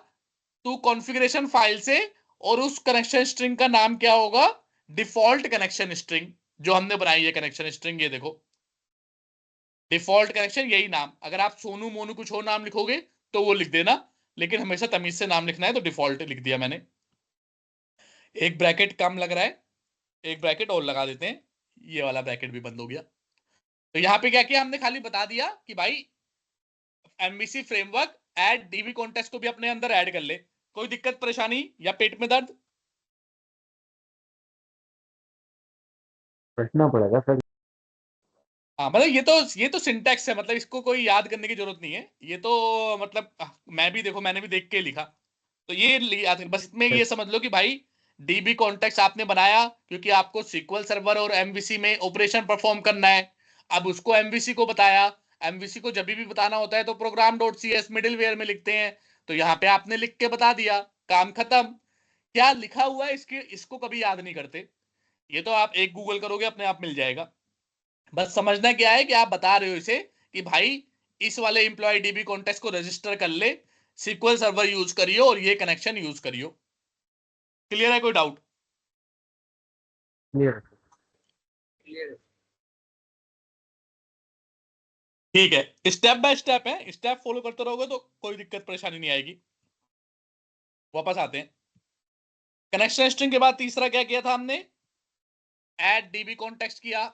टू कॉन्फ़िगरेशन फाइल से। और उस कनेक्शन स्ट्रिंग का नाम क्या होगा, डिफॉल्ट कनेक्शन स्ट्रिंग। जो हमने बनाई है कनेक्शन स्ट्रिंग, ये देखो डिफॉल्ट कनेक्शन, यही नाम। अगर आप सोनू मोनू कुछ और नाम लिखोगे तो वो लिख देना, लेकिन हमेशा तमीज से नाम लिखना है, तो डिफॉल्ट लिख दिया मैंने। एक ब्रैकेट कम लग रहा है, एक ब्रैकेट और लगा देते हैं, ये वाला ब्रैकेट भी बंद हो गया। तो यहाँ पे क्या किया हमने, खाली बता दिया कि भाई MVC framework add DB context को भी अपने अंदर ऐड कर ले। कोई दिक्कत परेशानी या पेट में दर्द? रखना पड़ेगा सर। हाँ मतलब ये तो सिंटैक्स है, मतलब इसको कोई याद करने की जरूरत नहीं है। ये तो मतलब मैं भी देखो, मैंने भी देख के लिखा। तो ये याद बस इसमें ये समझ लो कि भाई डीबी कॉन्टेक्स्ट आपने बनाया क्योंकि आपको सीक्वल सर्वर और एमवीसी में ऑपरेशन परफॉर्म करना है। अब उसको एमवीसी को बताया, एमवीसी को जब भी बताना होता है तो program dot C S middleware में लिखते हैं। तो यहाँ पे आपने लिख के बता दिया, काम खत्म। क्या लिखा हुआ है इसके, इसको कभी याद नहीं करते। ये तो आप एक गूगल करोगे अपने आप मिल जाएगा। बस समझना क्या है कि आप बता रहे हो इसे कि भाई इस वाले इंप्लॉय डीबी कॉन्टेक्स्ट को रजिस्टर कर ले, सीक्वल सर्वर यूज करियो और ये कनेक्शन यूज करियो। क्लियर है, कोई डाउट? क्लियर। ठीक है, स्टेप बाय स्टेप है, स्टेप फॉलो करते रहोगे तो कोई दिक्कत परेशानी नहीं आएगी। वापस आते हैं। कनेक्शन स्ट्रिंग के बाद तीसरा क्या किया था हमने, ऐड डीबी कॉन्टेक्स्ट किया,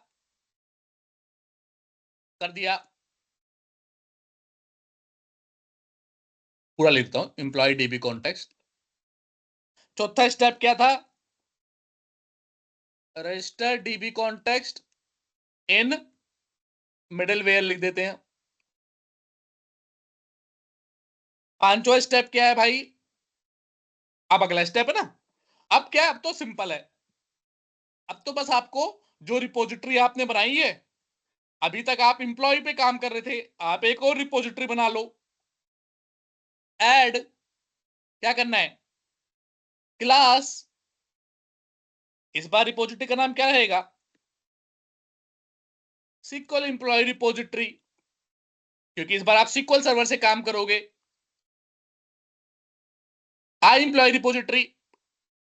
कर दिया। पूरा लिखता हूं, एम्प्लॉय डीबी कॉन्टेक्स्ट। चौथा स्टेप क्या था, रजिस्टर डीबी कॉन्टेक्स्ट इन मिडिलवेयर लिख देते हैं। पांचवा स्टेप क्या है भाई, अब अगला स्टेप है ना। अब क्या है, अब तो सिंपल है। अब तो बस आपको जो रिपोजिटरी आपने बनाई है, अभी तक आप इंप्लॉय पे काम कर रहे थे, आप एक और रिपोजिटरी बना लो। ऐड, क्या करना है, क्लास। इस बार रिपोजिटरी का नाम क्या रहेगा, सीक्वल इंप्लॉय रिपोजिटरी, क्योंकि इस बार आप सीक्वल सर्वर से काम करोगे। आई इंप्लॉय रिपोजिटरी,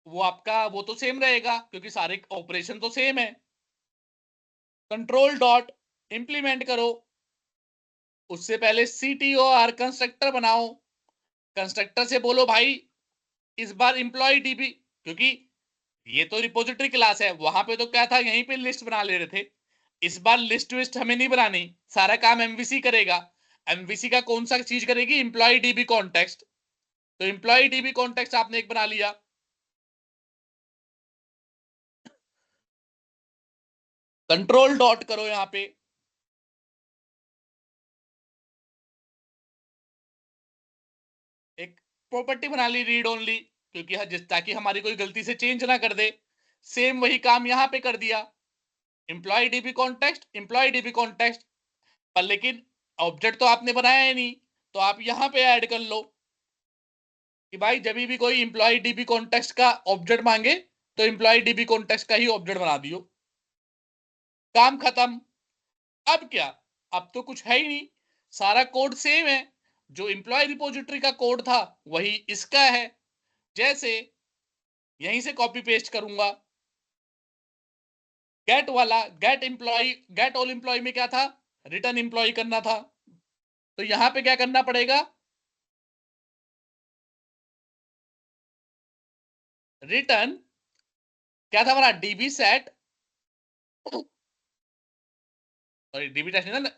वो आपका वो तो सेम रहेगा क्योंकि सारे ऑपरेशन तो सेम है। कंट्रोल डॉट इंप्लीमेंट करो, उससे पहले CTOR कंस्ट्रक्टर बनाओ। कंस्ट्रक्टर से बोलो भाई इस बार इंप्लॉय डीबी, क्योंकि ये तो रिपोजिटरी क्लास है, वहां पे तो क्या था, यहीं पे लिस्ट बना ले रहे थे। इस बार लिस्ट विस्ट हमें नहीं बनानी, सारा काम एमवीसी करेगा। एमवीसी का कौन सा चीज करेगी, इंप्लॉय डीबी कॉन्टेक्स्ट। तो इंप्लॉय डीबी कॉन्टेक्स्ट आपने एक बना लिया। कंट्रोल डॉट करो यहां पे, एक प्रॉपर्टी बना ली रीड ओनली, क्योंकि ताकि हमारी कोई गलती से चेंज ना कर दे। सेम वही काम यहां पे कर दिया, employee DB context, employee DB context, पर लेकिन ऑब्जेक्ट तो आपने बनाया ही नहीं, तो आप यहां पे ऐड कर लो कि भाई जब भी कोई एम्प्लॉय डीबी कॉन्टेक्स्ट का ऑब्जेक्ट मांगे तो एम्प्लॉय डीबी कॉन्टेक्स्ट का ही ऑब्जेक्ट बना दियो, काम खत्म। अब क्या, अब तो कुछ है ही नहीं, सारा कोड सेम है, जो एम्प्लॉय रिपोजिटरी का कोड था वही इसका है। जैसे यहीं से कॉपी पेस्ट करूंगा, गेट वाला, get employee, get all employee में क्या था, रिटर्न एम्प्लॉय करना था, तो यहां पे क्या करना पड़ेगा, रिटर्न क्या था हमारा, DB set, sorry DB test नहीं था,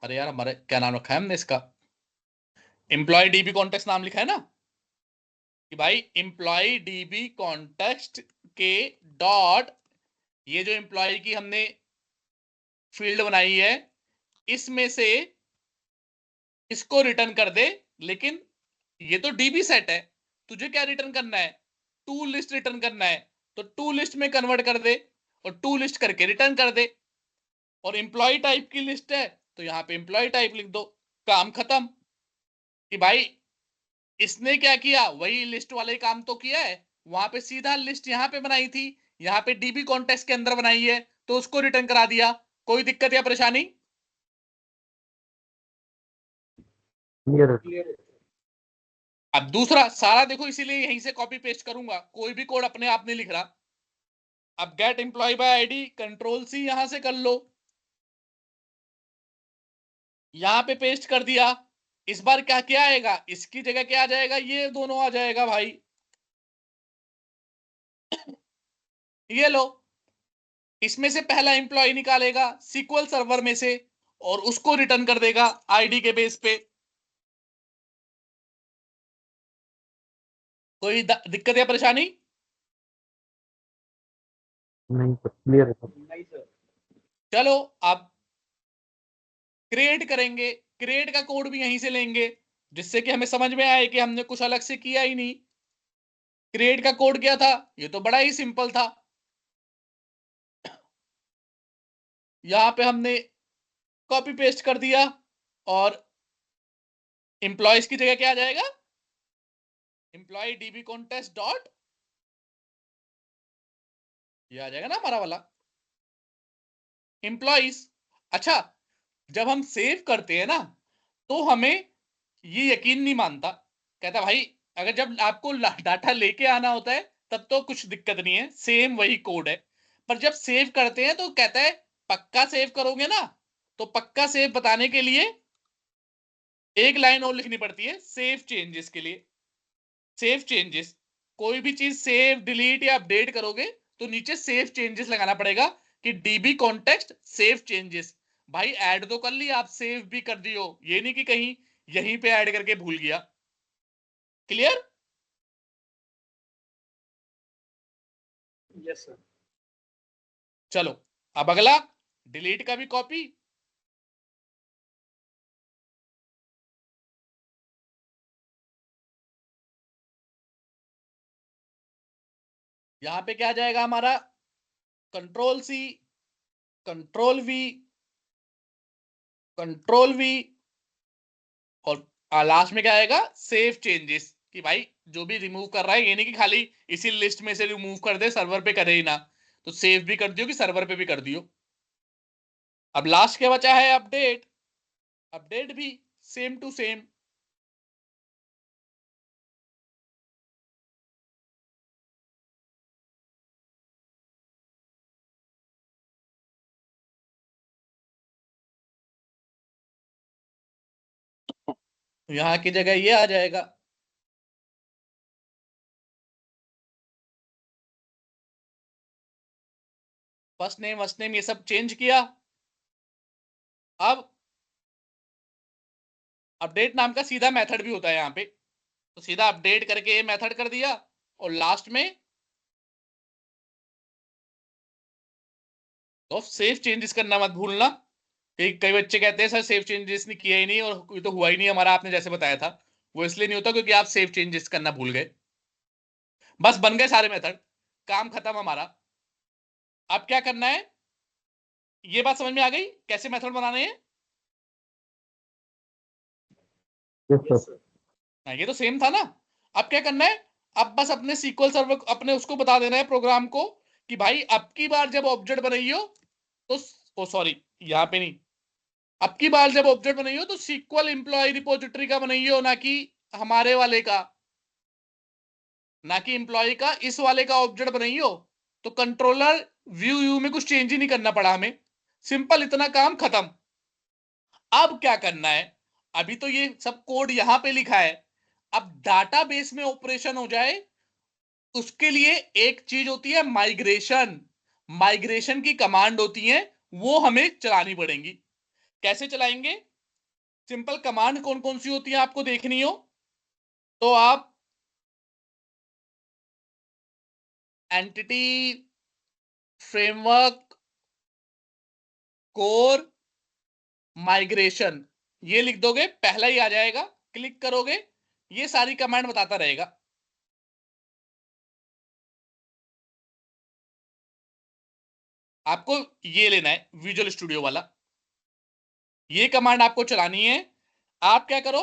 अरे यार हमारे क्या नाम रखा है हमने इसका, एम्प्लॉय डीबी कॉन्टेक्स्ट नाम लिखा है ना, कि भाई एम्प्लॉय डीबी कॉन्टेक्स्ट के डॉट, ये जो एम्प्लॉय की हमने फील्ड बनाई है इसमें से इसको रिटर्न कर दे। लेकिन ये तो डीबी सेट है, तुझे क्या रिटर्न करना है, टू लिस्ट रिटर्न करना है, तो टू लिस्ट में कन्वर्ट कर दे और टू लिस्ट करके रिटर्न कर दे। और एम्प्लॉय टाइप की लिस्ट है तो यहां पे एम्प्लॉय टाइप लिख दो, काम खत्म। कि भाई इसने क्या किया, वही लिस्ट वाले काम तो किया है, वहां पे सीधा लिस्ट यहां पे बनाई थी, यहां पे डीबी कॉन्टेक्स्ट के अंदर बनाई है, तो उसको रिटर्न करा दिया। कोई दिक्कत या परेशानी? क्लियर। अब दूसरा सारा देखो, इसीलिए यहीं से कॉपी पेस्ट करूंगा, कोई भी कोड अपने आप नहीं लिख रहा। अब get employee by ID, control C यहां से कर लो, यहां पे पेस्ट कर दिया। इस बार क्या क्या आएगा, इसकी जगह क्या आ जाएगा, ये दोनों आ जाएगा भाई, ये लो। इसमें से पहला एम्प्लॉय निकालेगा सीक्वल सर्वर में से और उसको रिटर्न कर देगा आईडी के बेस पे। कोई दिक्कत या परेशानी? नहीं सर, क्लियर है सर। चलो अब क्रिएट करेंगे, क्रिएट का कोड भी यहीं से लेंगे, जिससे कि हमें समझ में आए कि हमने कुछ अलग से किया ही नहीं। क्रिएट का कोड क्या था, ये तो बड़ा ही सिंपल था, यहां पे हमने कॉपी पेस्ट कर दिया और एम्प्लॉयज की जगह क्या आ जाएगा, एम्प्लॉय डीबी कॉन्टेस्ट डॉट, ये आ जाएगा ना हमारा वाला एम्प्लॉयज। अच्छा, जब हम सेव करते हैं ना तो हमें ये यकीन नहीं मानता, कहता भाई अगर जब आपको डाटा लेके आना होता है तब तो कुछ दिक्कत नहीं है, सेम वही कोड है, पर जब सेव करते हैं तो कहता है पक्का सेव करोगे ना, तो पक्का सेव बताने के लिए एक लाइन और लिखनी पड़ती है सेव चेंजेस के लिए। सेव चेंजेस, कोई भी चीज सेव डिलीट या अपडेट करोगे तो नीचे सेव चेंजेस लगाना पड़ेगा कि डीबी कॉन्टेक्स्ट सेव चेंजेस। भाई ऐड तो कर लिया, आप सेव भी कर दियो, ये नहीं कि कहीं यहीं पे ऐड करके भूल गया। क्लियर? Yes sir. चलो अब अगला, डिलीट का भी कॉपी, यहां पे क्या आ जाएगा हमारा, control C, control V, control V, और लास्ट में क्या आएगा, सेव चेंजेस। कि भाई जो भी रिमूव कर रहा है ये नहीं कि खाली इसी लिस्ट में से रिमूव कर दे, सर्वर पे करे ही ना, तो सेव भी कर दियो कि सर्वर पे भी कर दियो। अब लास्ट क्या बचा है, अपडेट, अपडेट भी सेम टू सेम, यहां की जगह ये आ जाएगा। फर्स्ट नेम फर्स्ट नेम ये सब चेंज किया। अब अपडेट नाम का सीधा मेथड भी होता है यहाँ पे, तो सीधा अपडेट करके ये मेथड कर दिया और लास्ट में तो सेफ चेंजेस करना मत भूलना। कई बच्चे कहते हैं सर सेफ चेंजेस नहीं किए ही नहीं और कोई तो हुआ ही नहीं हमारा, आपने जैसे बताया था। वो इसलिए नहीं होता क्योंकि आप सेफ चेंजेस करना भूल गए। बस बन गए सारे मेथड, काम खत्म हमारा। अब क्या करना है, ये बात समझ में आ गई कैसे मेथड बनाने हैं? Yes sir. हाँ, ये तो सेम था ना। अब क्या करना है, अब बस अपने सीक्वल सर्वर अपने उसको बता देना है प्रोग्राम को कि भाई अब की बार जब ऑब्जेक्ट बनाइयो तो, ओ सॉरी, यहाँ पे नहीं, अब की बार जब ऑब्जेक्ट बनाइयो तो सीक्वल एम्प्लॉय रिपोजिटरी का बनाइयो, ना कि हमारे वाले का, ना कि एम्प्लॉय का, इस वाले का ऑब्जेक्ट बनाइयो। तो कंट्रोलर व्यू में कुछ चेंज ही नहीं करना पड़ा हमें, सिंपल इतना काम खत्म। अब क्या करना है, अभी तो ये सब कोड यहां पे लिखा है, अब डाटाबेस में ऑपरेशन हो जाए उसके लिए एक चीज होती है माइग्रेशन। माइग्रेशन की कमांड होती है, वो हमें चलानी पड़ेंगी। कैसे चलाएंगे, सिंपल कमांड कौन कौन सी होती है आपको देखनी हो तो आप एंटिटी फ्रेमवर्क कोर माइग्रेशन ये लिख दोगे, पहला ही आ जाएगा। क्लिक करोगे, ये सारी कमांड बताता रहेगा। आपको ये लेना है विजुअल स्टूडियो वाला, ये कमांड आपको चलानी है। आप क्या करो,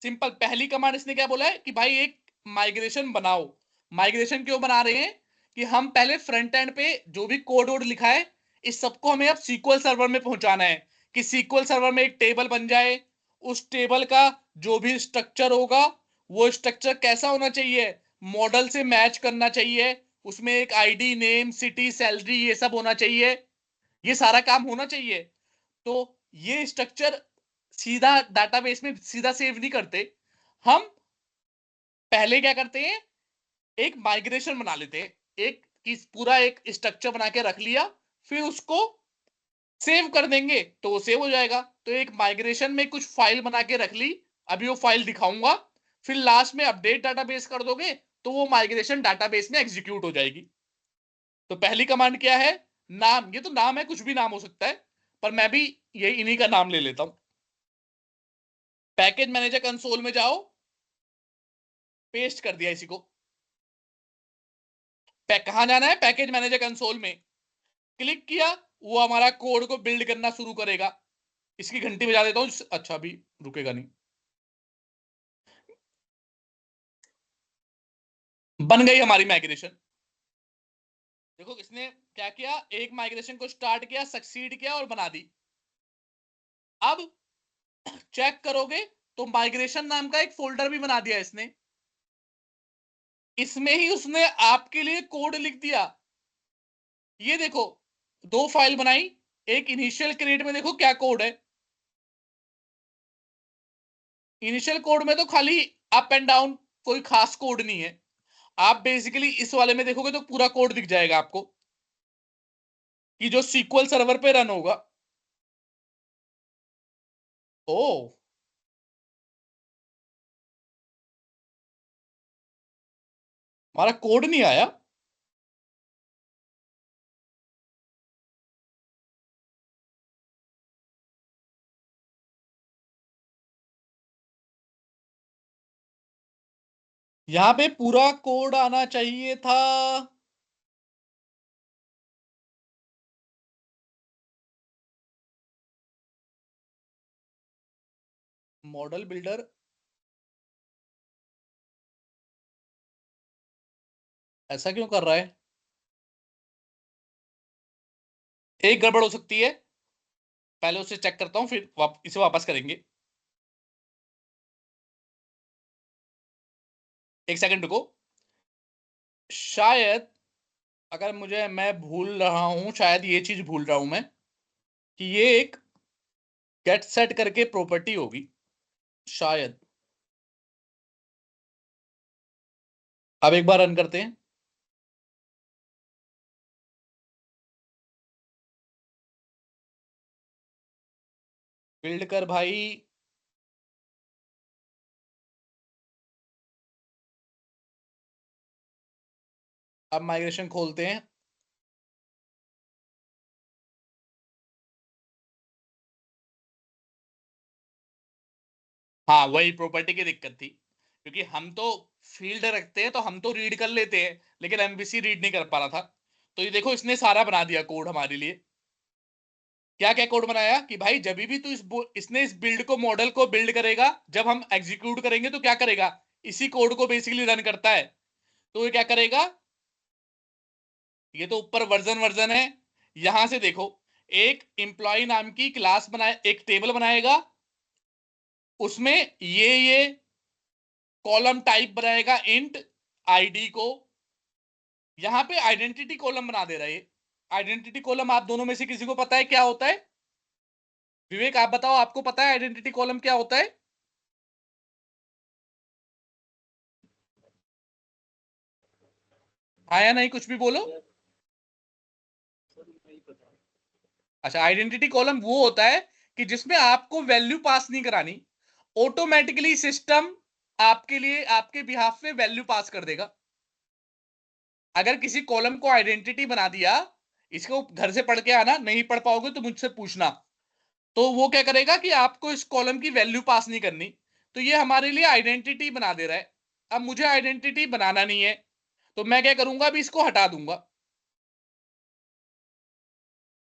सिंपल पहली कमांड इसने क्या बोला है कि भाई एक माइग्रेशन बनाओ। माइग्रेशन क्यों बना रहे हैं, कि हम पहले फ्रंट एंड पे जो भी कोड वोड लिखा है इस सबको हमें अब सीक्वल सर्वर में पहुंचाना है, कि सीक्वल सर्वर में एक टेबल बन जाए। उस टेबल का जो भी स्ट्रक्चर होगा वो स्ट्रक्चर कैसा होना चाहिए, मॉडल से मैच करना चाहिए, उसमें एक आईडी नेम सिटी सैलरी ये सब होना चाहिए, ये सारा काम होना चाहिए। तो ये स्ट्रक्चर सीधा डाटाबेस में सीधा सेव नहीं करते हम, पहले क्या करते हैं, एक माइग्रेशन बना लेते हैं, एक पूरा एक स्ट्रक्चर बना के रख लिया, फिर उसको सेव कर देंगे तो वो सेव हो जाएगा। तो एक माइग्रेशन में कुछ फाइल बना के रख ली, अभी वो फाइल दिखाऊंगा, फिर लास्ट में अपडेट डाटाबेस कर दोगे तो वो माइग्रेशन डाटाबेस में एग्जीक्यूट हो जाएगी। तो पहली कमांड क्या है, नाम, ये तो नाम है, कुछ भी नाम हो सकता है, पर मैं भी यही इन्हीं का नाम ले लेता हूं। पैकेज मैनेजर कंसोल में जाओ, पेस्ट कर दिया इसी को। कहां जाना है, पैकेज मैनेजर कंसोल में क्लिक किया, वो हमारा कोड को बिल्ड करना शुरू करेगा। इसकी घंटी बजा देता हूं, अच्छा अभी रुकेगा नहीं। बन गई हमारी माइग्रेशन। देखो इसने क्या किया, एक माइग्रेशन को स्टार्ट किया, सक्सीड किया और बना दी। अब चेक करोगे तो माइग्रेशन नाम का एक फोल्डर भी बना दिया इसने, इसमें ही उसने आपके लिए कोड लिख दिया। ये देखो, दो फाइल बनाई, एक इनिशियल क्रिएट में देखो क्या कोड है। इनिशियल कोड में तो खाली अप एंड डाउन, कोई खास कोड नहीं है। आप बेसिकली इस वाले में देखोगे तो पूरा कोड दिख जाएगा आपको, कि जो सीक्वल सर्वर पे रन होगा। ओ, हमारा कोड नहीं आया। यहां पे पूरा कोड आना चाहिए था। मॉडल बिल्डर ऐसा क्यों कर रहा है, एक गड़बड़ हो सकती है, पहले उसे चेक करता हूं फिर इसे वापस करेंगे। एक सेकंड रुको, शायद, अगर मुझे, मैं भूल रहा हूं, शायद ये चीज भूल रहा हूं मैं, कि ये एक गेट सेट करके प्रॉपर्टी होगी शायद। अब एक बार रन करते हैं, बिल्ड कर भाई। अब माइग्रेशन खोलते हैं, हाँ, वही प्रॉपर्टी की दिक्कत थी, क्योंकि हम तो फील्ड रखते हैं तो हम तो रीड कर लेते हैं, लेकिन एमवीसी रीड नहीं कर पा रहा था। तो ये देखो इसने सारा बना दिया कोड हमारे लिए। क्या क्या कोड बनाया कि भाई जब भी तू इसने इस बिल्ड को, मॉडल को बिल्ड करेगा, जब हम एग्जीक्यूट करेंगे तो क्या करेगा, इसी कोड को बेसिकली रन करता है। तो ये क्या करेगा, ये तो ऊपर वर्जन है, यहां से देखो एक एम्प्लॉय नाम की क्लास बनाए, एक टेबल बनाएगा, उसमें ये कॉलम टाइप बनाएगा इंट आईडी को। यहां पे आइडेंटिटी कॉलम बना दे रहा है। आइडेंटिटी कॉलम आप दोनों में से किसी को पता है क्या होता है? विवेक आप बताओ, आपको पता है आइडेंटिटी कॉलम क्या होता है? हाँ या नहीं, कुछ भी बोलो। अच्छा, आइडेंटिटी कॉलम वो होता है कि जिसमें आपको वैल्यू पास नहीं करानी, ऑटोमेटिकली सिस्टम आपके लिए, आपके बिहाफ पे वैल्यू पास कर देगा। अगर किसी कॉलम को आइडेंटिटी बना दिया, इसको घर से पढ़ के आना, नहीं पढ़ पाओगे तो मुझसे पूछना, तो वो क्या करेगा कि आपको इस कॉलम की वैल्यू पास नहीं करनी, तो ये हमारे लिए आइडेंटिटी बना दे रहा है। अब मुझे आइडेंटिटी बनाना नहीं है, तो मैं क्या करूंगा, अभी इसको हटा दूंगा।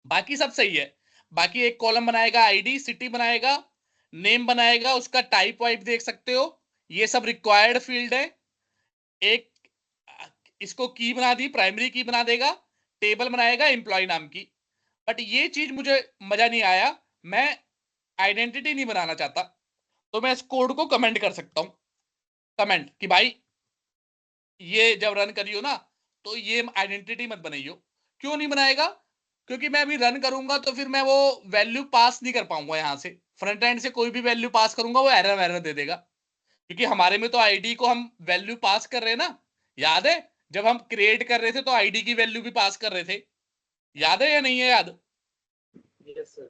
बाकी सब सही है। बाकी एक कॉलम बनाएगा, आईडी, सिटी बनाएगा, नेम बनाएगा, उसका टाइप वाइप देख सकते हो, ये सब रिक्वायर्ड फील्ड है। एक इसको की बना दी, प्राइमरी की बना देगा, टेबल बनाएगा एम्प्लॉय नाम की। बट ये चीज मुझे मजा नहीं आया, मैं आइडेंटिटी नहीं बनाना चाहता, तो मैं इस कोड को कमेंट कर सकता हूं। कमेंट कि भाई ये जब रन करियो ना, तो ये आइडेंटिटी मत बनाइयो। क्यों नहीं बनाएगा? क्योंकि मैं अभी रन करूंगा तो फिर मैं वो वैल्यू पास नहीं कर पाऊंगा, यहां से फ्रंट एंड से कोई भी वैल्यू पास करूंगा वो एरर एरर दे देगा। क्योंकि हमारे में तो आईडी को हम वैल्यू पास कर रहे हैं ना, याद है? जब हम क्रिएट कर रहे थे तो आईडी की वैल्यू भी पास कर रहे थे, याद है या नहीं है याद? Yes sir.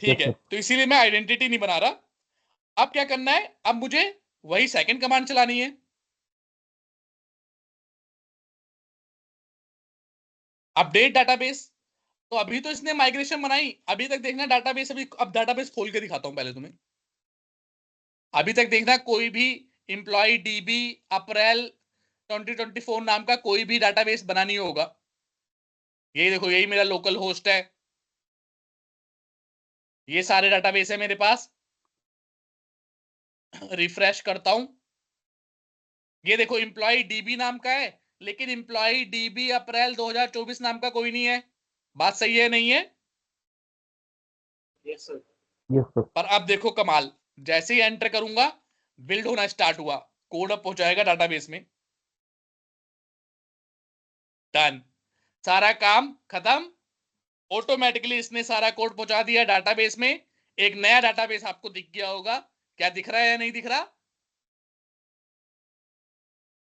ठीक है, तो इसीलिए मैं आइडेंटिटी नहीं बना रहा। अब क्या करना है, अब मुझे वही सेकंड कमांड चलानी है, अपडेट डाटाबेस। तो अभी तो इसने माइग्रेशन बनाई, अभी तक देखना डाटाबेस, अभी अब डाटाबेस खोल के दिखाता हूं पहले तुम्हें। अभी तक देखना कोई भी इंप्लॉय डीबी अप्रैल 2024 नाम का कोई भी डाटाबेस बना नहीं होगा। यही देखो, यही मेरा लोकल होस्ट है, ये सारे डाटाबेस है मेरे पास। रिफ्रेश करता हूं, ये देखो इंप्लॉय डीबी नाम का है, लेकिन इंप्लॉय डीबी अप्रैल 2024 नाम का कोई नहीं है। बात सही है नहीं है? Yes sir. Yes sir. पर अब देखो कमाल, जैसे ही एंटर करूंगा बिल्ड होना स्टार्ट हुआ, कोड अब पहुंचाएगा डाटाबेस में। डन, सारा काम खत्म। ऑटोमेटिकली इसने सारा कोड पहुंचा दिया डाटाबेस में। एक नया डाटाबेस आपको दिख गया होगा, क्या दिख रहा है या नहीं दिख रहा?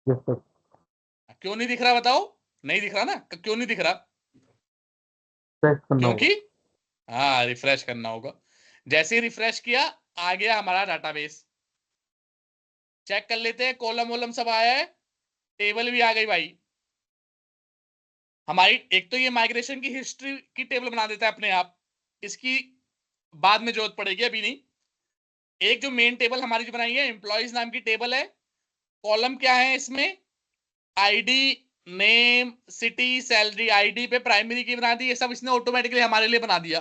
Yes sir. क्यों नहीं दिख रहा बताओ? नहीं दिख रहा ना, क्यों नहीं दिख रहा? फ्रेश करना होगा। क्योंकि हाँ, रिफ्रेश करना होगा। जैसे ही रिफ्रेश किया, आ गया हमारा डाटाबेस। चेक कर लेते हैं, कॉलम वॉलम सब आया है, टेबल भी आ गई भाई हमारी। एक तो ये माइग्रेशन की हिस्ट्री की टेबल बना देता है अपने आप, इसकी बाद में जरूरत पड़ेगी, अभी नहीं। एक जो मेन टेबल हमारी जो बनाई है, एम्प्लॉयज नाम की टेबल है, कॉलम क्या है इसमें, ID, name, city, salary. ID पे प्राइमरी की बना दी, ये सब इसने ऑटोमेटिकली हमारे लिए बना दिया।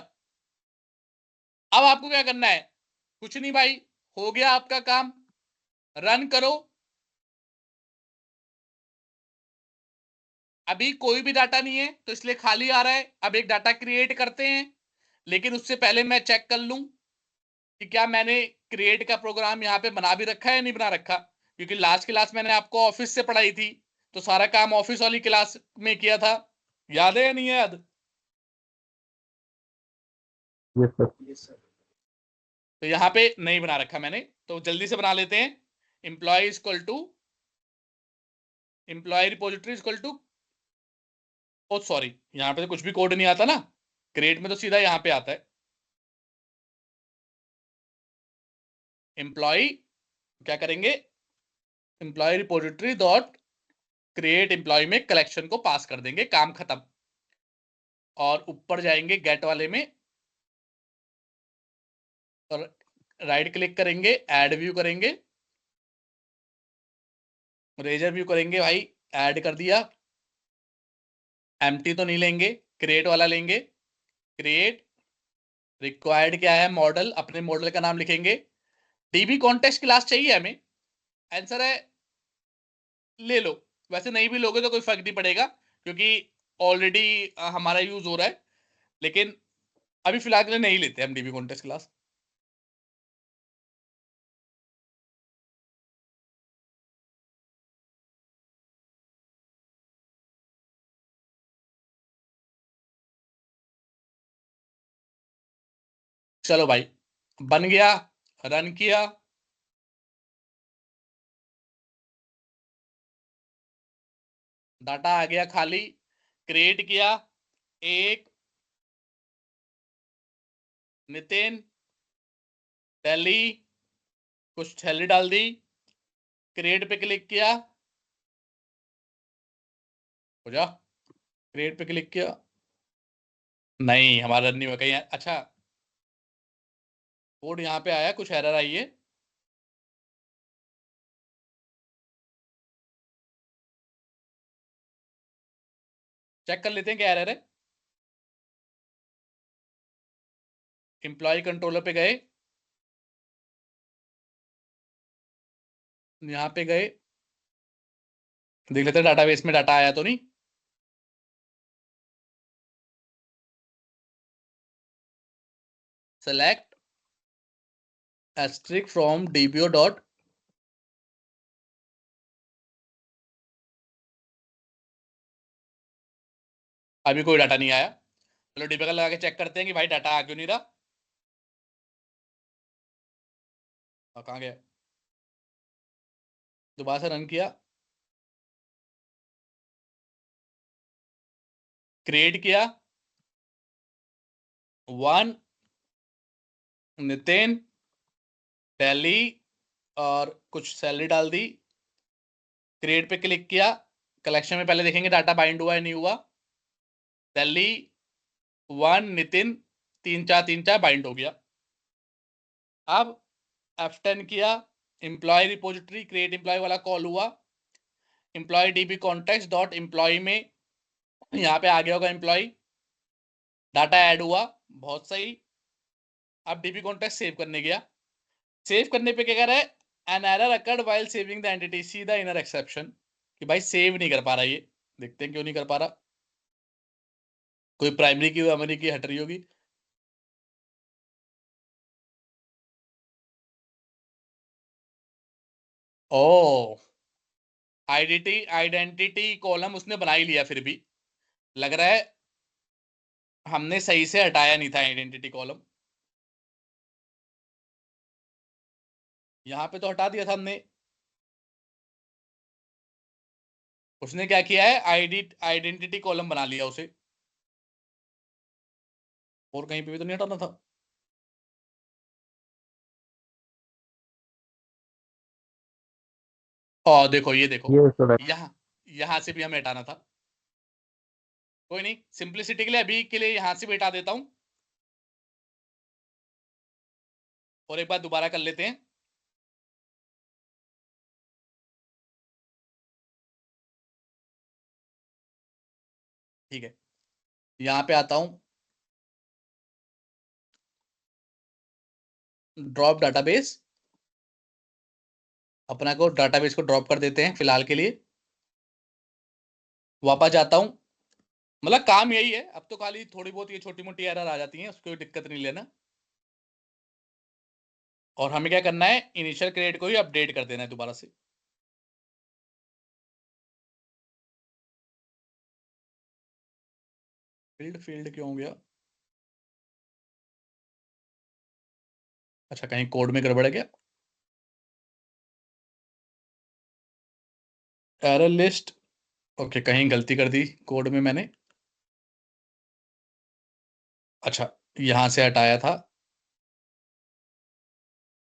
अब आपको क्या करना है? कुछ नहीं भाई, हो गया आपका काम, रन करो। अभी कोई भी डाटा नहीं है तो इसलिए खाली आ रहा है। अब एक डाटा क्रिएट करते हैं, लेकिन उससे पहले मैं चेक कर लूं कि क्या मैंने क्रिएट का प्रोग्राम यहाँ पे बना भी रखा है या नहीं बना रखा। क्योंकि लास्ट क्लास मैंने आपको ऑफिस से पढ़ाई थी, तो सारा काम ऑफिस वाली क्लास में किया था, याद है या नहीं है याद? Yes sir. Yes sir. तो यहाँ पे नहीं बना रखा मैंने, तो जल्दी से बना लेते हैं। Employee equal to employee repository equal to, oh sorry, यहाँ पे तो कुछ भी कोड नहीं आता ना, क्रिएट में तो सीधा यहाँ पे आता है। एम्प्लॉय क्या करेंगे, employee repository dot create employee में कलेक्शन को पास कर देंगे, काम खत्म। और ऊपर जाएंगे गेट वाले में, और राइट क्लिक करेंगे, ऐड व्यू करेंगे, रेजर व्यू करेंगे भाई, ऐड कर दिया। एम्प्टी तो नहीं लेंगे, क्रिएट वाला लेंगे। क्रिएट, रिक्वायर्ड क्या है, मॉडल, अपने मॉडल का नाम लिखेंगे। डीबी कॉन्टेक्स्ट क्लास चाहिए हमें, आंसर है ले लो। वैसे नहीं भी लोगे तो कोई फर्क नहीं पड़ेगा, क्योंकि ऑलरेडी हमारा यूज हो रहा है। लेकिन अभी फिलहाल के लिए नहीं लेते हम डीबी कॉन्टेक्स्ट क्लास। चलो भाई, बन गया, रन किया, डाटा आ गया खाली। क्रिएट किया, एक नितिन दिल्ली, कुछ थैली डाल दी, क्रिएट पे क्लिक किया, हो जा, क्रिएट पे क्लिक किया, नहीं हमारा रन नहीं हुआ कहीं। अच्छा, कोड यहाँ पे आया, कुछ एरर आई है। चेक कर लेते हैं क्या एरर है। एम्प्लॉय कंट्रोलर पे गए, यहाँ पे गए, देख लेते हैं डाटाबेस में डाटा आया तो नहीं। Select asterisk from DBO dot, अभी कोई डाटा नहीं आया। चलो डीबी का लगा के चेक करते हैं कि भाई डाटा आ क्यों नहीं रहा। कहाँ गया, दोबारा से रन किया, क्रिएट किया, वन नितिन दिल्ली और कुछ सैलरी डाल दी, क्रिएट पे क्लिक किया। कलेक्शन में पहले देखेंगे डाटा बाइंड हुआ है नहीं हुआ। दिल्ली, वन नितिन, 3 4 बाइंड हो गया। अब F10 किया, एम्प्लॉय रिपोजिटरी क्रिएट एम्प्लॉय वाला कॉल हुआ। Employee DB context dot employee में यहाँ पे आ गया होगा एम्प्लॉय, डाटा ऐड हुआ, बहुत सही। अब डीबी कॉन्टेक्स्ट सेव करने गया, सेव करने पे क्या कर रहा है, an error occurred while saving the entity, see the inner exception, कि भाई सेव नहीं कर पा रहा ये। देखते हैं क्यों नहीं कर पा रहा, कोई प्राइमरी की मेमोरी की हट रही होगी। ओ, आइडेंटिटी कॉलम उसने बना ही लिया, फिर भी लग रहा है हमने सही से हटाया नहीं था आइडेंटिटी कॉलम। यहाँ पे तो हटा दिया था हमने। उसने क्या किया है, आइडेंटिटी कॉलम बना लिया उसे, और कहीं पे भी तो नहीं हटाना था। और देखो, ये देखो, ये तो यहाँ यहाँ से भी हमें हटाना था। कोई नहीं, सिंप्लिसिटी के लिए अभी के लिए यहाँ से भी हटा देता हूँ, और एक बार दोबारा कर लेते हैं। ठीक है, यहाँ पे आता हूँ, ड्रॉप डाटाबेस, अपना को डाटाबेस को ड्रॉप कर देते हैं फिलहाल के लिए। वापस जाता हूँ, मतलब काम यही है, अब तो खाली थोड़ी बहुत ये छोटी मोटी एरर आ जाती है, उसको कोई दिक्कत नहीं लेना। और हमें क्या करना है, इनिशियल क्रेडिट को ही अपडेट कर देना है दोबारा से। फील्ड फील्ड क्यों हो गया, अच्छा कहीं कोड में गड़बड़ है क्या। एरर लिस्ट, ओके कहीं गलती कर दी कोड में मैंने। अच्छा, यहां से हटाया था,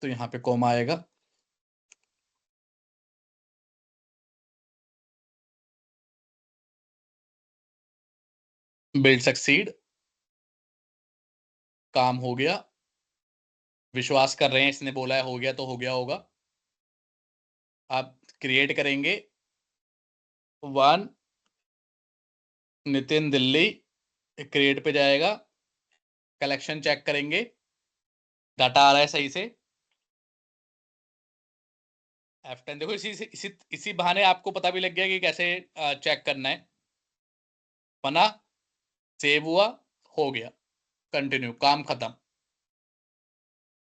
तो यहाँ पे कॉमा आएगा। बिल्ड सक्सीड, काम हो गया, विश्वास कर रहे हैं, इसने बोला है हो गया तो हो गया होगा। आप क्रिएट करेंगे 1 नितिन दिल्ली, क्रिएट पे जाएगा, कलेक्शन चेक करेंगे, डाटा आ रहा है सही से। F10 देखो, इसी बहाने आपको पता भी लग गया कि कैसे चेक करना है। बना, सेव हुआ, हो गया, कंटिन्यू, काम खत्म।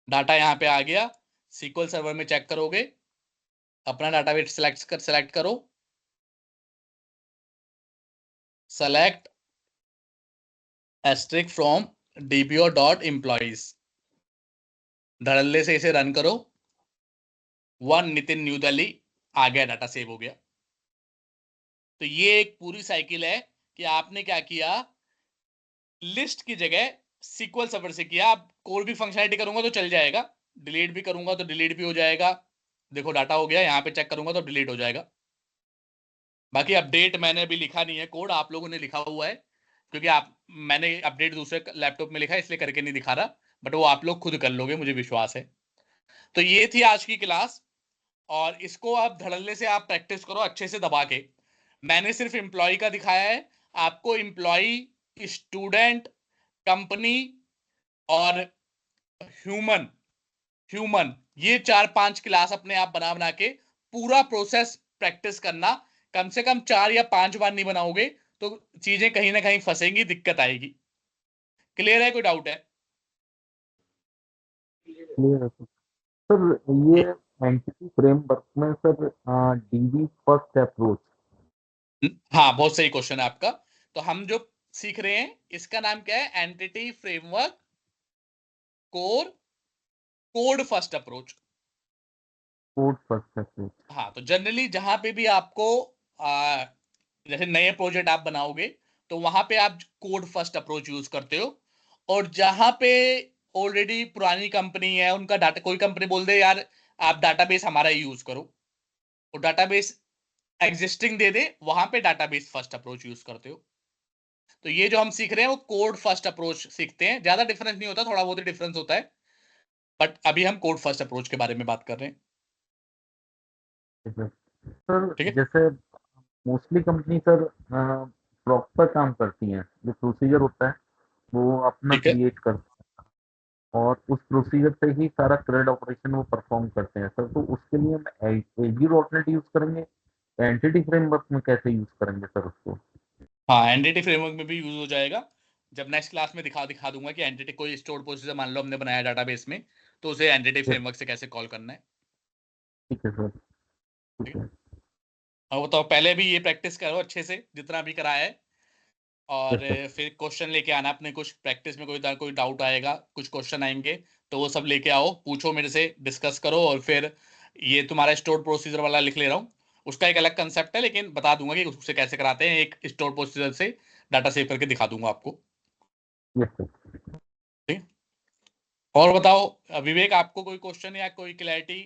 डाटा यहाँ पे आ गया, SQL सर्वर में चेक करोगे, अपना डाटाबेस सेलेक्ट करो, सेलेक्ट एस्ट्रिक फ्रॉम dpo.employees, धड़ल्ले से इसे रन करो, 1 नितिन न्यू दिल्ली, आ गया, डाटा सेव हो गया। तो ये एक पूरी साइकिल है कि आपने क्या किया, लिस्ट की जगह SQL सर्वर से किया। आप कोई भी फंक्शनलिटी करूंगा तो चल जाएगा, डिलीट भी करूंगा तो डिलीट भी हो जाएगा। देखो डाटा हो गया, यहाँ पे चेक करूंगा तो डिलीट हो जाएगा। बाकी अपडेट मैंने अभी लिखा नहीं है, कोड आप लोगों ने लिखा हुआ है, क्योंकि मैंने अपडेट दूसरे लैपटॉप में लिखा है इसलिए करके नहीं दिखा रहा, बट वो आप लोग खुद कर लोगे, मुझे विश्वास है। तो ये थी आज की क्लास, और इसको आप धड़ल्ले से आप प्रैक्टिस करो अच्छे से दबा के। मैंने सिर्फ एम्प्लॉय का दिखाया है, आपको एम्प्लॉय, स्टूडेंट, कंपनी और ह्यूमन ह्यूमन ये 4-5 क्लास अपने आप बना बना के पूरा प्रोसेस प्रैक्टिस करना। कम से कम 4 या 5 बार नहीं बनाओगे तो चीजें कहीं ना कहीं फंसेंगी, दिक्कत आएगी। क्लियर है, कोई डाउट है? क्लियर है सर। ये एंटिटी फ्रेमवर्क में सर डीबी फर्स्ट अप्रोच। हाँ, बहुत सही क्वेश्चन है आपका। तो हम जो सीख रहे हैं इसका नाम क्या है, entity framework core code first approach. Code first approach. हाँ, तो जनरली जहां पे भी आपको जैसे नए प्रोजेक्ट आप बनाओगे तो वहां पे आप कोड फर्स्ट अप्रोच यूज करते हो, और जहां पे ऑलरेडी पुरानी कंपनी है उनका डाटा, कोई कंपनी बोल दे यार आप डाटाबेस हमारा ही यूज करो, और डाटाबेस एग्जिस्टिंग दे दे, वहां पे डाटाबेस फर्स्ट अप्रोच यूज करते हो। तो ये जो हम सीख रहे हैं वो कोड फर्स्ट अप्रोच सीखते हैं, ज्यादा डिफरेंस नहीं होता, थोड़ा बहुत ही डिफरेंस होता है, बट अभी हम कोड फर्स्ट अप्रोच के बारे में बात कर रहे हैं। सर ठीक है, जैसे मोस्टली कंपनी सर प्रॉपर काम करती हैं, जो प्रोसीजर होता है वो अपना ठीक है। क्रिएट करते हैं और उस प्रोसीजर से ही सारा क्रेड ऑपरेशन वो परफॉर्म करते हैं सर। तो उसके लिए हम एजी डॉटनेट यूज करेंगे, एंटिटी फ्रेमवर्क में कैसे यूज करेंगे सर उसको? हाँ, एंटिटी फ्रेमवर्क में भी यूज हो जाएगा। जब नेक्स्ट क्लास में दिखा दूंगा कि एंटिटी कोई स्टोर प्रोसीजर मान लो हमने बनाया डाटाबेस में, तो उसे एंटिटी फ्रेमवर्क से कैसे कॉल करना है। ठीक है सर, ठीक ठीक है, है। और वो तो पहले भी ये प्रैक्टिस करो अच्छे से जितना भी कराया है, और यस सर। फिर क्वेश्चन लेके आना अपने, कुछ प्रैक्टिस में कोई डाउट आएगा, कुछ क्वेश्चन आएंगे, तो वो सब लेके आओ, पूछो मेरे से, डिस्कस करो। और फिर ये तुम्हारा स्टोर प्रोसीजर वाला लिख ले रहा हूँ, उसका एक अलग कंसेप्ट है, लेकिन बता दूंगा कि उससे कैसे कराते हैं, एक स्टोर प्रोसीजर से डाटा सेव करके दिखा दूंगा आपको। Yes sir. ठीक है? और बताओ विवेक, आपको कोई क्वेश्चन या कोई क्लैरिटी?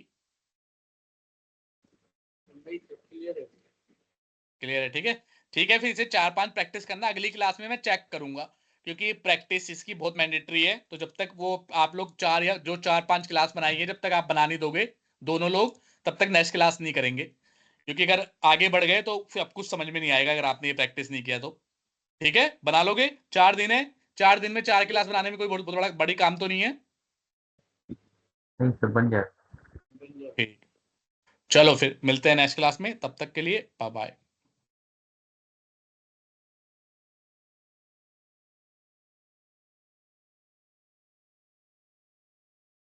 क्लियर है, ठीक है। ठीक है, फिर इसे 4-5 प्रैक्टिस करना, अगली क्लास में मैं चेक करूंगा, क्योंकि प्रैक्टिस इसकी बहुत मैंडेटरी है। तो जब तक वो आप लोग 4 या जो 4-5 क्लास बनाई है, जब तक आप बना नहीं दोगे दोनों लोग, तब तक नेक्स्ट क्लास नहीं करेंगे, क्योंकि अगर आगे बढ़ गए तो फिर अब कुछ समझ में नहीं आएगा अगर आपने ये प्रैक्टिस नहीं किया तो। ठीक है, बना लोगे? 4 दिन है, 4 दिन में 4 क्लास बनाने में कोई बहुत बड़ा बड़ी काम तो नहीं है। नहीं सर, बन जाए। ठीक, चलो फिर मिलते हैं नेक्स्ट क्लास में, तब तक के लिए बाय बाय।